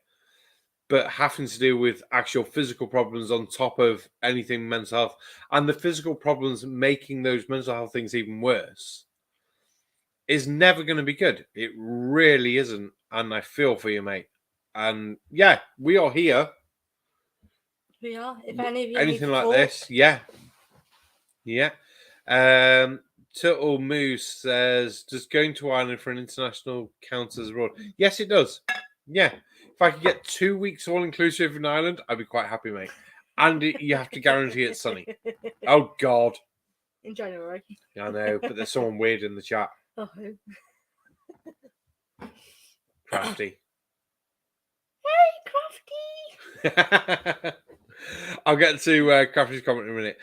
But having to deal with actual physical problems on top of anything mental health, and the physical problems making those mental health things even worse, is never going to be good. It really isn't. And I feel for you, mate. And yeah, we are here.
We are. If any of you
Anything
need
like
talk,
this, yeah. Turtle Moose says, does going to Ireland for an international count as abroad? Yes, it does. Yeah. If I could get 2 weeks all inclusive in Ireland, I'd be quite happy, mate. And you have to guarantee it's sunny. Oh, God.
In January.
I know, but there's someone weird in the chat.
Oh, who?
Crafty.
Hey, Crafty!
I'll get to Crafty's comment in a minute.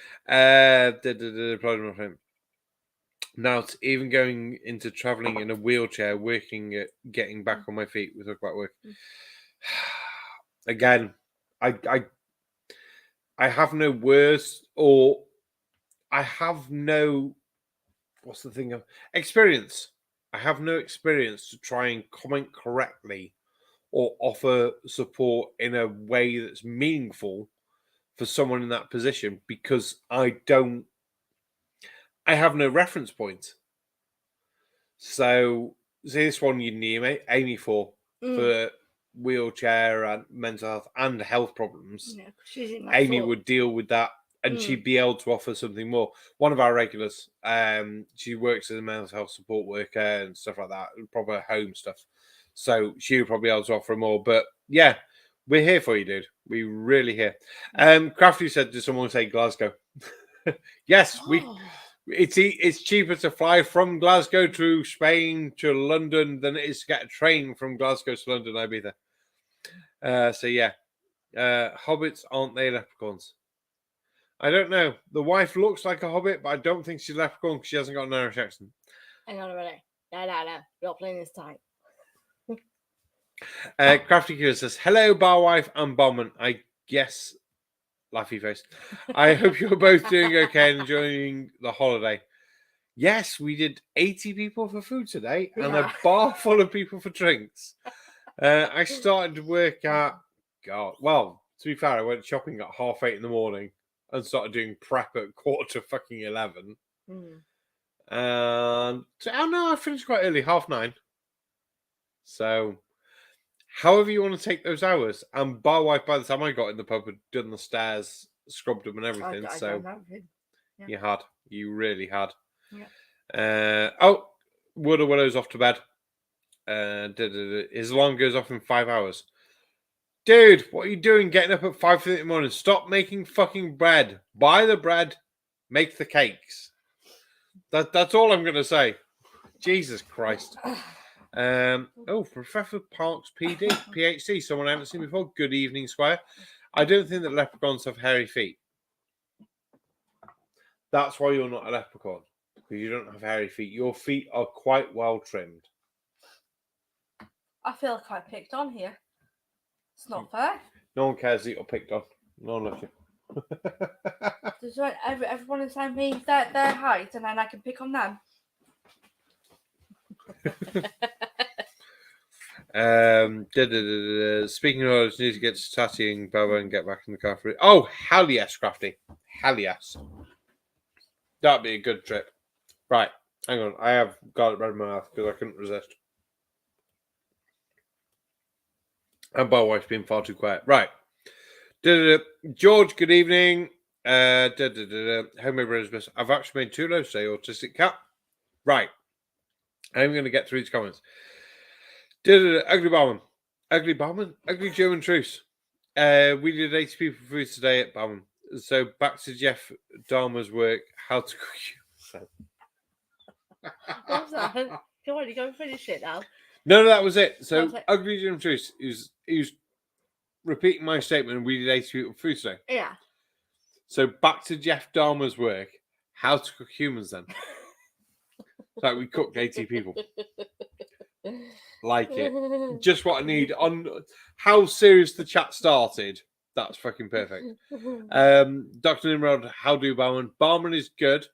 Now, it's even going into travelling in a wheelchair, working at getting back on my feet. We talk about work. Again, I have no words, or I have no, what's the thing of experience. I have no experience to try and comment correctly or offer support in a way that's meaningful for someone in that position, because I have no reference point. So, see, this one you need Amy for wheelchair and mental health and health problems.
Yeah, she's in
Amy would deal with that, and she'd be able to offer something more. One of our regulars, she works as a mental health support worker and stuff like that, proper home stuff. So she would probably be able to offer more. But yeah, we're here for you, dude. We really here. Crafty said, "Does someone say Glasgow?" Yes, It's cheaper to fly from Glasgow to Spain to London than it is to get a train from Glasgow to London, Ibiza. So yeah, hobbits, aren't they leprechauns? I don't know. The wife looks like a hobbit, but I don't think she's a leprechaun because she hasn't got an Irish accent.
Hang on a minute. No. You're not playing this time.
Crafty Killer says, hello, Barwife and Barman. I guess, laughy face. I hope you're both doing okay and enjoying the holiday. Yes, we did 80 people for food today and a bar full of people for drinks. I started to work at, well, to be fair, I went shopping at 8:30 in the morning and started doing prep at 11:15. And I finished quite early, 9:30. So, however you want to take those hours. And Barwife, by the time I got in the pub, had done the stairs, scrubbed them and everything. You had. You really had. Yeah. Wood of Willow's off to bed. His alarm goes off in 5 hours. Dude, what are you doing getting up at 5:30 in the morning? Stop making fucking bread. Buy the bread. Make the cakes. That's all I'm going to say. Jesus Christ. Professor Parks PD, PhD, someone I haven't seen before. Good evening, Squire. I don't think that leprechauns have hairy feet. That's why you're not a leprechaun. Because you don't have hairy feet. Your feet are quite well trimmed.
I feel like I picked on here. It's not fair.
No one cares that you're picked on. No one loves you.
Just want everyone to send me their height and then I can pick on them.
Speaking of, I just need to get to tattooing Baba and get back in the car for it. Oh, hell yes, Crafty. Hell yes. That'd be a good trip. Right, hang on. I have garlic bread in my mouth because I couldn't resist. And Barwife's been far too quiet. Right. George, good evening. Homemade bread is best. I've actually made 2 loaves today, Autistic Cat. Right. I'm going to get through these comments. Ugly Barman. Ugly Barman? Ugly German Truce. We did 80 people food today at Barman. So back to Jeff Dahmer's work. How to cook.
What's that? Come on, you go and finish it now.
No, that was it. So
Okay.
Ugly German Truce he was repeating my statement. We did 80 people food today.
Yeah.
So back to Jeff Dahmer's work. How to cook humans then. So we cooked 80 people. Like it. Just what I need. On how serious the chat started. That's fucking perfect. Dr. Nimrod, how do Barman? Barman is good.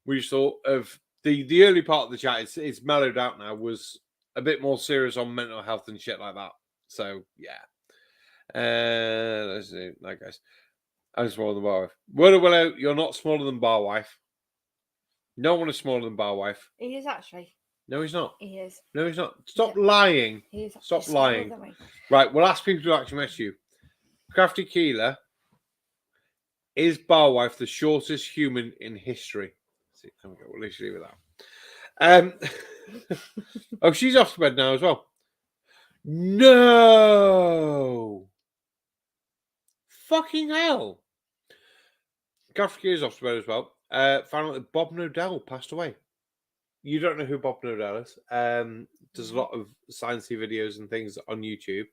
We sort of the early part of the chat, it's mellowed out now, was a bit more serious on mental health and shit like that. So yeah. Let's see. Like guys. I'm smaller than Barwife. Willow, you're not smaller than Barwife. No one is smaller than Barwife.
He is actually.
No, he's not.
He is.
No, he's not. Stop lying.
He is.
Stop
He's smaller
lying.
than me.
Right, we'll ask people to actually message you. Crafty Keeler, is Barwife the shortest human in history? Let's see, we'll literally leave it that. Oh, she's off to bed now as well. No! Fucking hell! Crafty Keeler's off to bed as well. Found out that Bob Nodell passed away. You don't know who Bob Nodell is. There's a lot of sciencey videos and things on YouTube.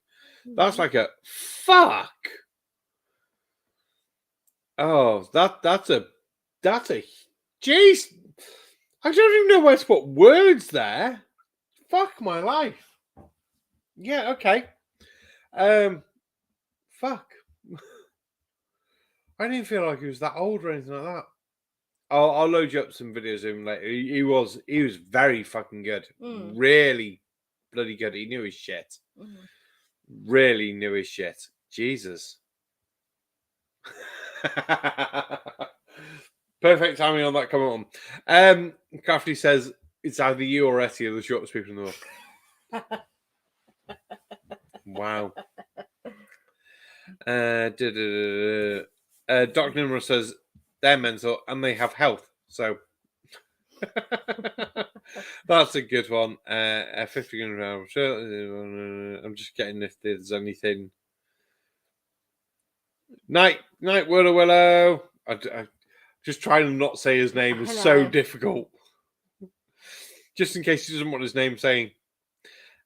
That's like a fuck. Oh, that's a jeez. I don't even know where to put words there. Fuck my life. Yeah, okay. Fuck. I didn't feel like he was that old or anything like that. I'll load you up some videos of him later. He was very fucking good. Really bloody good. He knew his shit. Really knew his shit. Jesus. Perfect timing on that comment on. Crafty says it's either you or Etty are the shortest people in the world. Wow. Dr. Nimrod says they're mental and they have health. So that's a good one. 50 I'm just getting if there's anything. Night, Willow. I just trying to not say his name is so difficult. Just in case he doesn't want his name saying.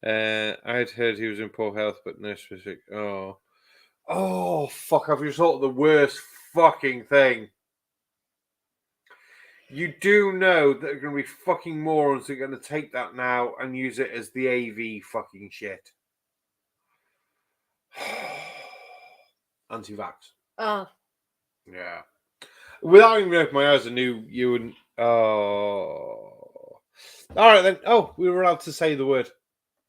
I had heard he was in poor health, but no specific. Oh, fuck! I've just thought of the worst fucking thing. You do know that there are going to be fucking morons who are going to take that now and use it as the AV fucking shit. Anti-vax.
Oh.
Yeah. Without even opening my eyes, I knew you wouldn't. Oh. All right then. Oh, we were allowed to say the word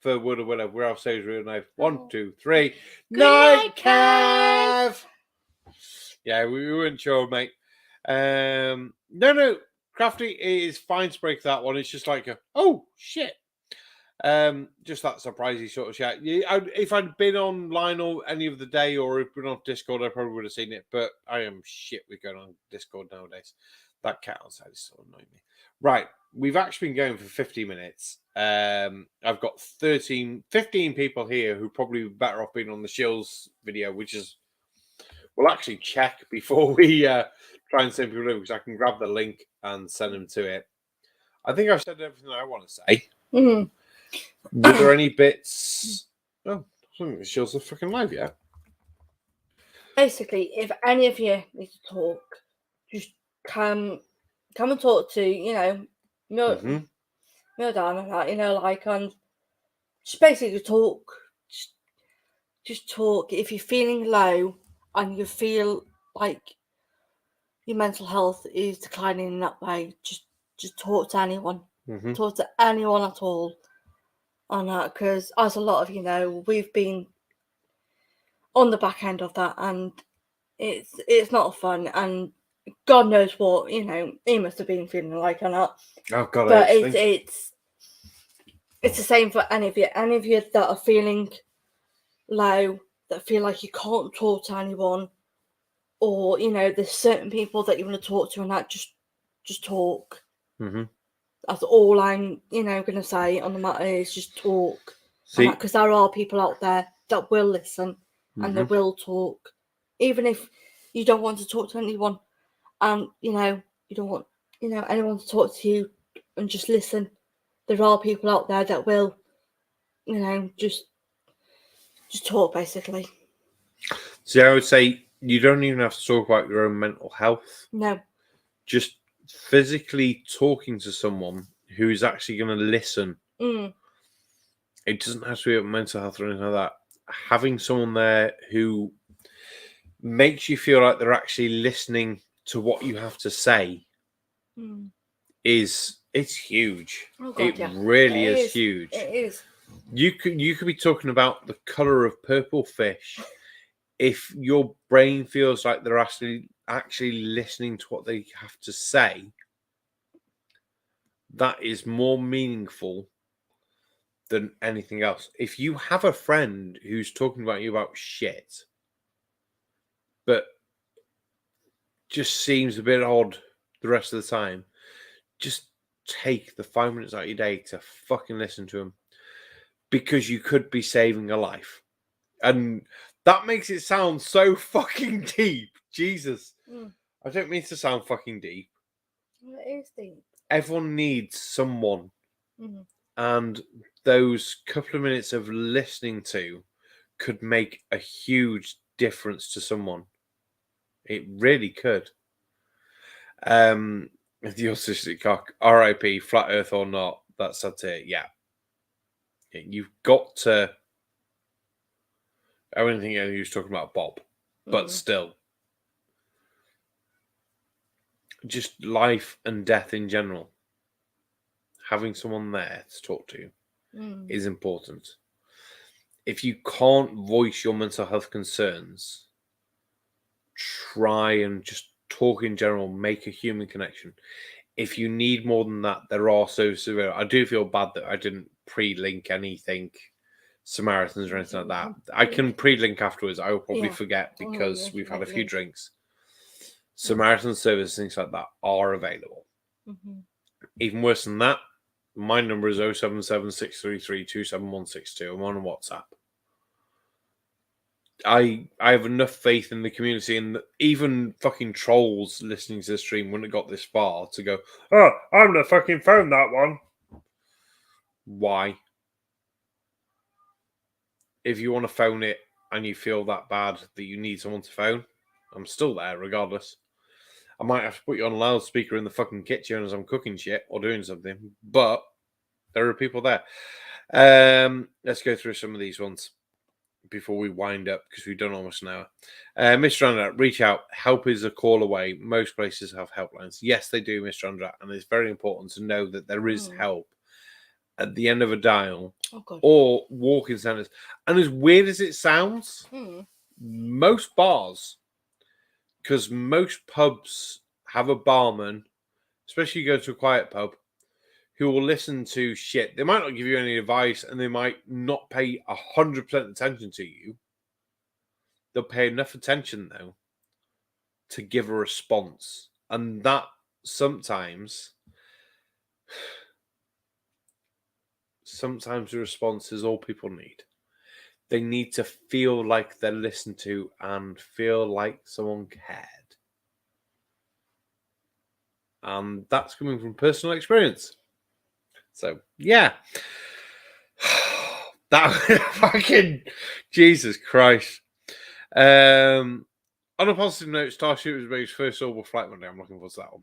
for Word of Willow. We're allowed to say his real name. 1, 2, 3. Night, Kev! Yeah, we weren't sure, mate. No. Crafty is fine to break that one. It's just like oh shit. Just that surprising sort of chat. If I'd been online or any of the day or if been on Discord, I probably would have seen it. But I am shit with going on Discord nowadays. That cat outside is so annoying me. Right, we've actually been going for 50 minutes. I've got 15 people here who probably better off being on the Shills video, which is we'll actually check before we try and send people in because I can grab the link and send them to it. I think I've said everything I want to say.
Mm.
Were there any bits? Oh, something that shows the fucking live yet.
Basically, if any of you need to talk, just come and talk to,
Mhm.
Dan and that, and just basically talk. Just talk. If you're feeling low and you feel like your mental health is declining in that way, just talk to anyone.
Mhm.
Talk to anyone at all on that, because as a lot of you know, we've been on the back end of that, and it's not fun, and God knows what he must have been feeling like on that.
Oh God,
But
I think.
it's the same for any of you that are feeling low, that feel like you can't talk to anyone, or there's certain people that you want to talk to, and that just talk.
Mhm.
That's all I'm going to say on the matter, is just talk.
See,
Because there are people out there that will listen and they
Mhm.
will talk, even if you don't want to talk to anyone, and you don't want anyone to talk to you, and just listen. There are people out there that will just talk, basically.
see, I would say you don't even have to talk about your own mental health.
No.
Just physically talking to someone who's actually going to listen. It doesn't have to be about mental health or anything like that. Having someone there who makes you feel like they're actually listening to what you have to say it's huge.
Oh God,
It
yeah.
really
It
is huge.
It is.
You could be talking about the color of purple fish if your brain feels like they're actually listening to what they have to say. That is more meaningful than anything else. If you have a friend who's talking about you about shit, but just seems a bit odd the rest of the time, just take the 5 minutes out of your day to fucking listen to them, because you could be saving a life. And that makes it sound so fucking deep. Jesus. I don't mean to sound fucking deep.
It is deep.
Everyone needs someone. And those couple of minutes of listening to could make a huge difference to someone. It really could. The autistic cock, RIP, flat earth or not, that's it. Yeah. You've got to. I don't think he was talking about Bob, but still. Just life and death in general. Having someone there to talk to is important. If you can't voice your mental health concerns, try and just talk in general, make a human connection. If you need more than that, there are so severe. I do feel bad that I didn't pre-link anything, Samaritans or anything like that. I can pre-link afterwards. I will probably forget because we've had a few drinks. Samaritan service, things like that are available. Even worse than that, my number is 077-633-27162. I'm on WhatsApp. I have enough faith in the community, and even fucking trolls listening to the stream wouldn't have got this far to go, oh, I'm gonna fucking phone that one. Why? If you want to phone it and you feel that bad that you need someone to phone, I'm still there regardless. I might have to put you on a loudspeaker in the fucking kitchen as I'm cooking shit or doing something, but there are people there. Let's go through some of these ones before we wind up, because we've done almost an hour. Mr. Andrat, reach out. Help is a call away. Most places have helplines. Yes, they do, Mr. Andrat, and it's very important to know that there is help at the end of a dial or walk-in centres. And as weird as it sounds, most bars, because most pubs have a barman, especially you go to a quiet pub, who will listen to shit. They might not give you any advice, and they might not pay 100% attention to you. They'll pay enough attention, though, to give a response. And that sometimes the response is all people need. They need to feel like they're listened to and feel like someone cared. And that's coming from personal experience. So yeah, that fucking Jesus Christ. On a positive note, Starship was made first orbital flight Monday. I'm looking forward to that one.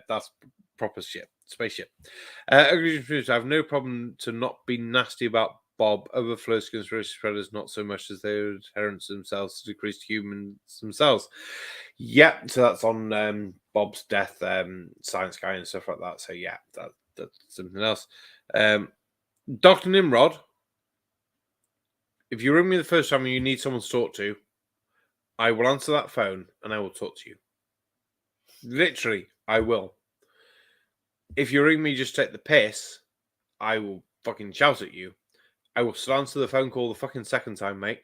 That's proper shit, spaceship. I have no problem to not be nasty about Bob. Other flows conspiracy spreaders, not so much as their adherents themselves to decrease humans themselves. Yeah, so that's on Bob's death, Science Guy and stuff like that. So yeah, that's something else. Dr. Nimrod, if you ring me the first time and you need someone to talk to, I will answer that phone and I will talk to you. Literally, I will. If you ring me just take the piss, I will fucking shout at you. I will still answer the phone call the fucking second time, mate.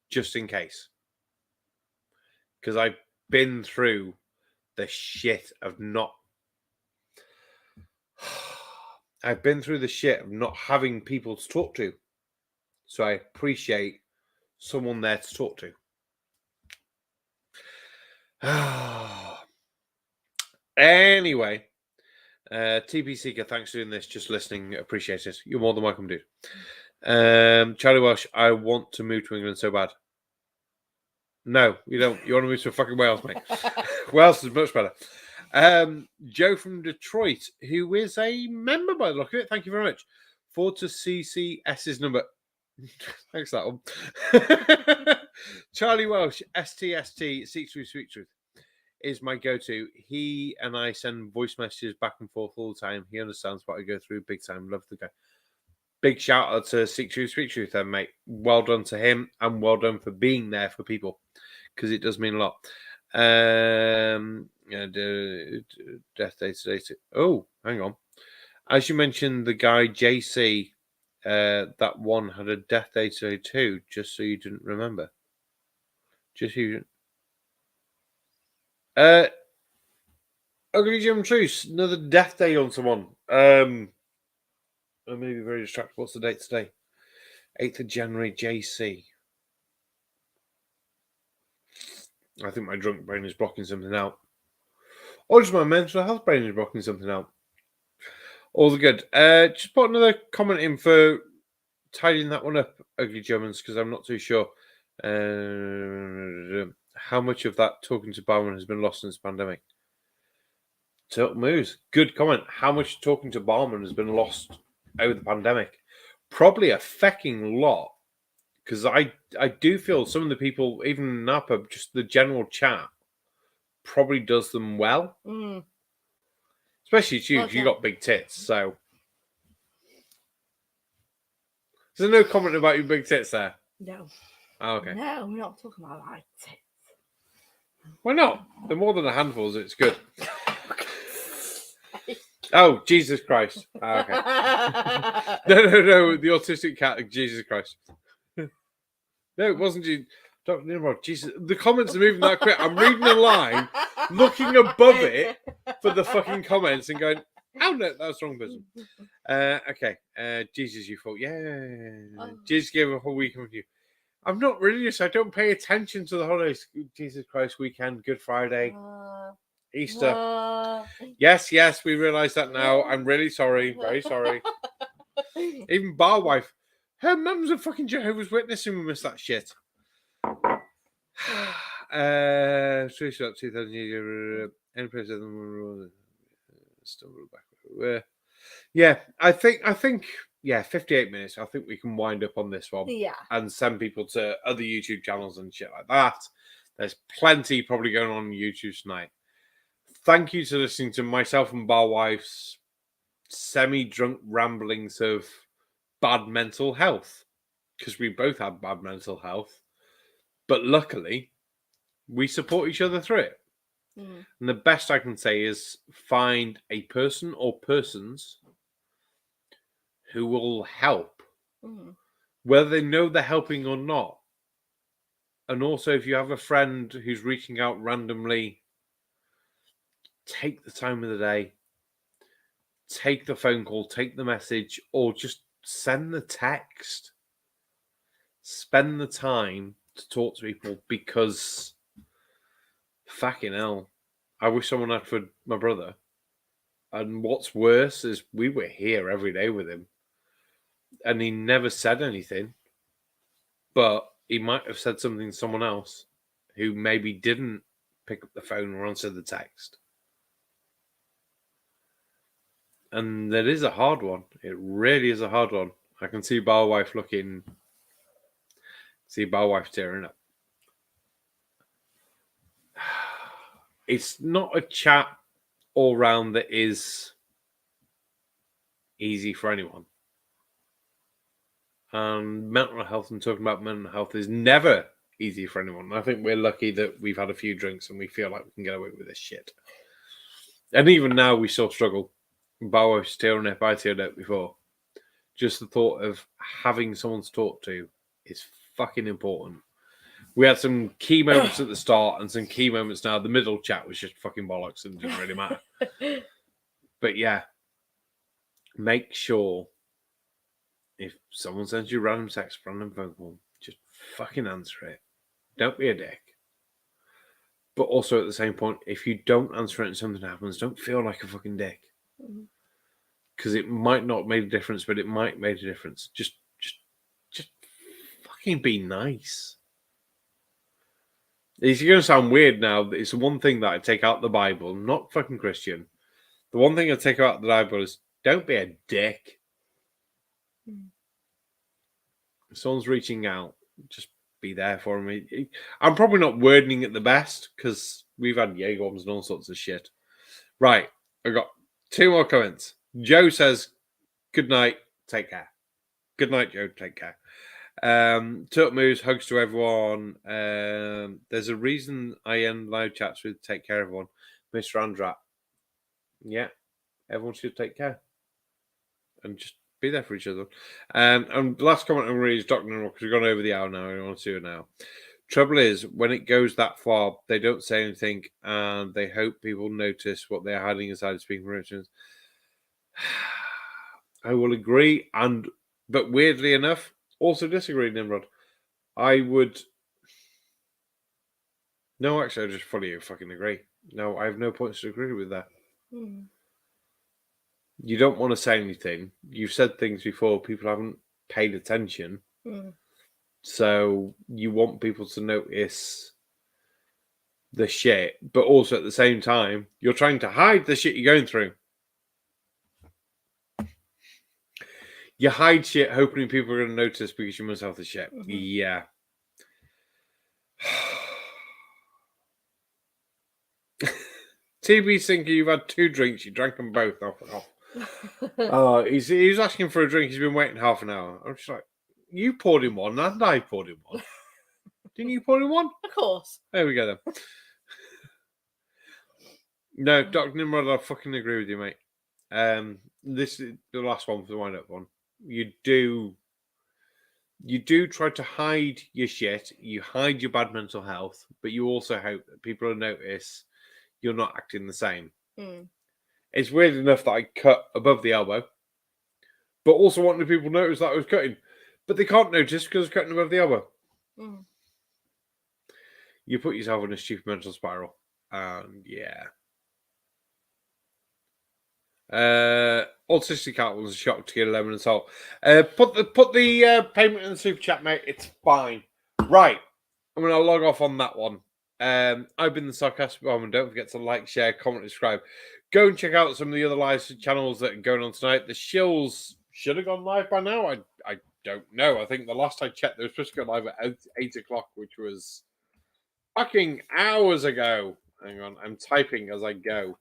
Just in case. Because I've been through the shit of not... I've been through the shit of not having people to talk to. So I appreciate someone there to talk to. Anyway, TP Seeker, thanks for doing this. Just listening, appreciate it. You're more than welcome, dude. Charlie Welsh, I want to move to England so bad. No, you don't. You want to move to fucking Wales, mate. Wales is much better. Joe from Detroit, who is a member by the look of it. Thank you very much. Forward to CCS's number. Thanks for that one. Charlie Welsh, STST, Seek Truth, Sweet Truth, is my go-to. He and I send voice messages back and forth all the time. He understands what I go through big time. Love the guy. Big shout out to Seek Truth, Sweet Truth, then, mate. Well done to him, and well done for being there for people, because it does mean a lot. Death day today. Oh, hang on. As you mentioned, the guy JC, that one had a death day today too. Just so you didn't remember. Just so you. Ugly Jim Truce, another death day on someone. I may be very distracted. What's the date today? 8th of January, JC. I think my drunk brain is blocking something out. Or just my mental health brain is blocking something out. All the good. Just put another comment in for tidying that one up, Ugly Germans, because I'm not too sure how much of that talking to Barman has been lost in this pandemic. Total moves. Good comment. How much talking to Barman has been lost over the pandemic? Probably a fucking lot. Because I do feel some of the people, even in Napa, just the general chat, probably does them well.
Mm.
Especially you, because you got big tits, so. Is there no comment about your big tits there?
No.
Oh, okay.
No, we're not talking about that.
Why not? They're more than a handful, so it's good. Oh, Jesus Christ. Oh, okay. No. The autistic cat, Jesus Christ. No, it wasn't you. Dr. Nimrod, Jesus. The comments are moving that quick. I'm reading a line, looking above it for the fucking comments and going, oh no, that was the wrong person. Okay. Jesus, you thought, yeah. Jesus gave a whole weekend with you. I'm not religious. I don't pay attention to the holidays. Jesus Christ weekend, Good Friday, Easter. Yes, we realise that now. I'm really sorry. Very sorry. Even Barwife. Her mum's a fucking Jehovah's Witness and we missed that shit. 2000 years. Any place still back. Yeah, I think. Yeah, 58 minutes. I think we can wind up on this one.
Yeah.
And send people to other YouTube channels and shit like that. There's plenty probably going on YouTube tonight. Thank you to listening to myself and Barwife's semi-drunk ramblings of bad mental health. Because we both have bad mental health. But luckily, we support each other through it.
Mm.
And the best I can say is find a person or persons who will help, whether they know they're helping or not. And also, if you have a friend who's reaching out randomly, take the time of the day, take the phone call, take the message, or just send the text. Spend the time to talk to people, because fucking hell, I wish someone had for my brother. And what's worse is we were here every day with him, and he never said anything. But he might have said something to someone else who maybe didn't pick up the phone or answer the text. And that is a hard one. It really is a hard one. I can see Barwife tearing up. It's not a chat all round that is easy for anyone. And mental health and talking about mental health is never easy for anyone. I think we're lucky that we've had a few drinks and we feel like we can get away with this shit. And even now, we still struggle. Barwife's tearing up, I teared up before. Just the thought of having someone to talk to is fucking important. We had some key moments at the start and some key moments now. The middle chat was just fucking bollocks and didn't really matter. But yeah, make sure if someone sends you a random text, random phone call, just fucking answer it. Don't be a dick. But also at the same point, if you don't answer it and something happens, don't feel like a fucking dick. Because it might not make a difference, but it might make a difference. Just fucking be nice. It's going to sound weird now. It's the one thing that I take out the Bible. I'm not fucking Christian. The one thing I take out the Bible is don't be a dick. If someone's reaching out, just be there for me. I'm probably not wording it the best because we've had Jaeger bombs and all sorts of shit. Right. I've got 2 more comments. Joe says, good night. Take care. Good night, Joe. Take care. Turtle Moves, hugs to everyone. There's a reason I end live chats with take care, everyone. Mr. Andrat. Yeah. Everyone should take care. And just be there for each other. And the last comment I'm going to read is Dr. Nimrod, because we've gone over the hour now. I don't want to do it now. Trouble is, when it goes that far, they don't say anything, and they hope people notice what they're hiding inside of speaking from Richards. I will agree, but weirdly enough, also disagree, Nimrod. I would... No, actually, I just fully fucking agree. No, I have no points to agree with that. You don't want to say anything. You've said things before, people haven't paid attention. So you want people to notice the shit, but also at the same time, you're trying to hide the shit you're going through. You hide shit hoping people are going to notice because you must have the shit. Yeah. TB Sinker, you've had 2 drinks. You drank them both. Oh, he's asking for a drink. He's been waiting half an hour. I'm just like, you poured him one, and I poured him one. Didn't you pour him one?
Of course.
There we go then. No, Dr. Nimrod, I fucking agree with you, mate. This is the last one for the wind-up one. You do try to hide your shit. You hide your bad mental health, but you also hope that people will notice you're not acting the same. It's weird enough that I cut above the elbow, but also wanting people to notice that I was cutting. But they can't notice because I was cutting above the elbow. You put yourself in a stupid mental spiral. And yeah. Autistic Cat was shocked to get a lemon and salt. Put the payment in the super chat, mate. It's fine. Right. I'm going to log off on that one. I've been the Sarcastic Barman. Don't forget to like, share, comment, subscribe. Go and check out some of the other live channels that are going on tonight. The Shills should have gone live by now. I don't know. I think the last I checked, they were supposed to go live at 8 o'clock, which was fucking hours ago. Hang on. I'm typing as I go.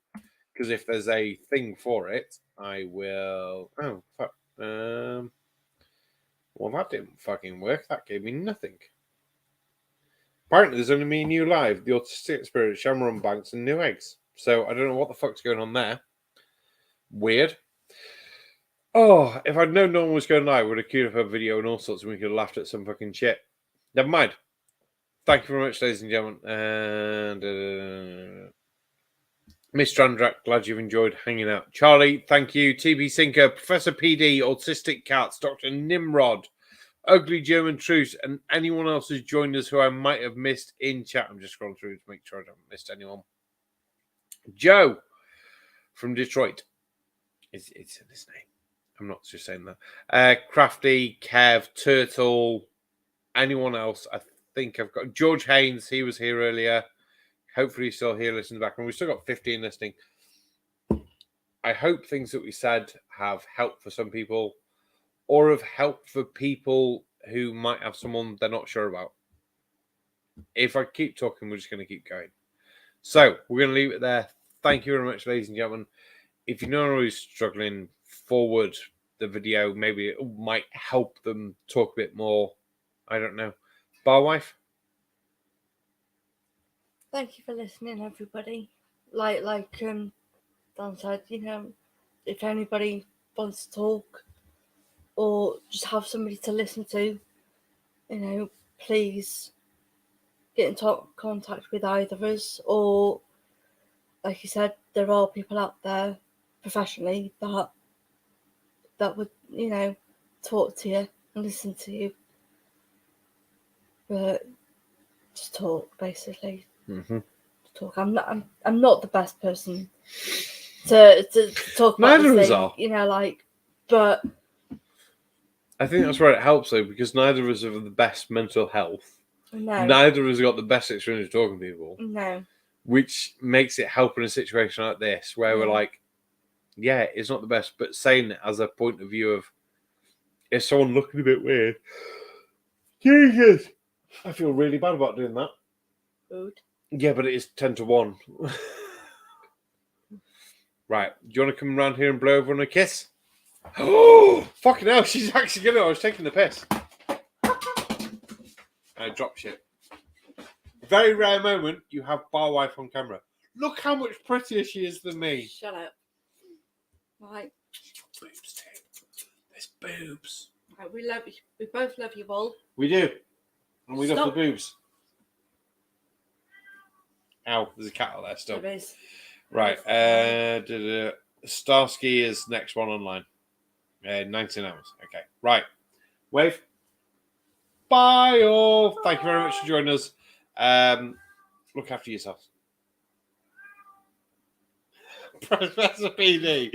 Because if there's a thing for it, I will... Oh, fuck. Well, that didn't fucking work. That gave me nothing. Apparently, there's only me and you live. The Autistic Spirit, Shamron Banks, and New Eggs. So, I don't know what the fuck's going on there. Weird. Oh, if I'd known no one was going live, I would have queued up a video and all sorts, and we could have laughed at some fucking shit. Never mind. Thank you very much, ladies and gentlemen. And... Mr. Andrak, glad you've enjoyed hanging out. Charlie, thank you. TB Sinker, Professor PD, Autistic Cats, Dr. Nimrod, Ugly German Truce, and anyone else who's joined us who I might have missed in chat. I'm just scrolling through to make sure I haven't missed anyone. Joe from Detroit. It's in his name. I'm not just saying that. Crafty, Kev, Turtle, anyone else? I think I've got George Haynes. He was here earlier. Hopefully, he's still here listening back. And we've still got 15 listening. I hope things that we said have helped for some people, or have helped for people who might have someone they're not sure about. If I keep talking, we're just going to keep going. So we're going to leave it there. Thank you very much, ladies and gentlemen. If you know who's struggling, forward the video. Maybe it might help them talk a bit more. I don't know. Barwife?
Thank you for listening, everybody. Like Dan said, if anybody wants to talk or just have somebody to listen to, please get in contact with either of us. Or, like you said, there are people out there professionally that would, talk to you and listen to you. But just talk, basically.
Mm-hmm.
Talk. I'm not the best person to talk about
Neither of
this
us
thing,
are.
but
I think that's where it helps, though, because neither of us have the best mental health.
no,
Neither of us got the best experience of talking to people,
no,
which makes it help in a situation like this, where we're like, yeah, it's not the best, but saying it as a point of view of, is someone looking a bit weird? Jesus! I feel really bad about doing that.
rude.
Yeah, but it is 10 to 1. Right, do you want to come around here and blow everyone a kiss? Oh, fucking hell, she's actually gonna. I was taking the piss. I dropped shit. Very rare moment you have Barwife on camera. Look how much prettier she is than me.
Shut up. Right.
Boobs too. There's boobs.
Right, we love you. We both love you all.
We do. And we love
Stop.
the boobs. Ow, there's a cat out there still.
There is.
Right. Starsky is next one online. 19 hours. Okay. Right. Wave. Bye all. Thank you very much for joining us. Look after yourselves. Professor PD.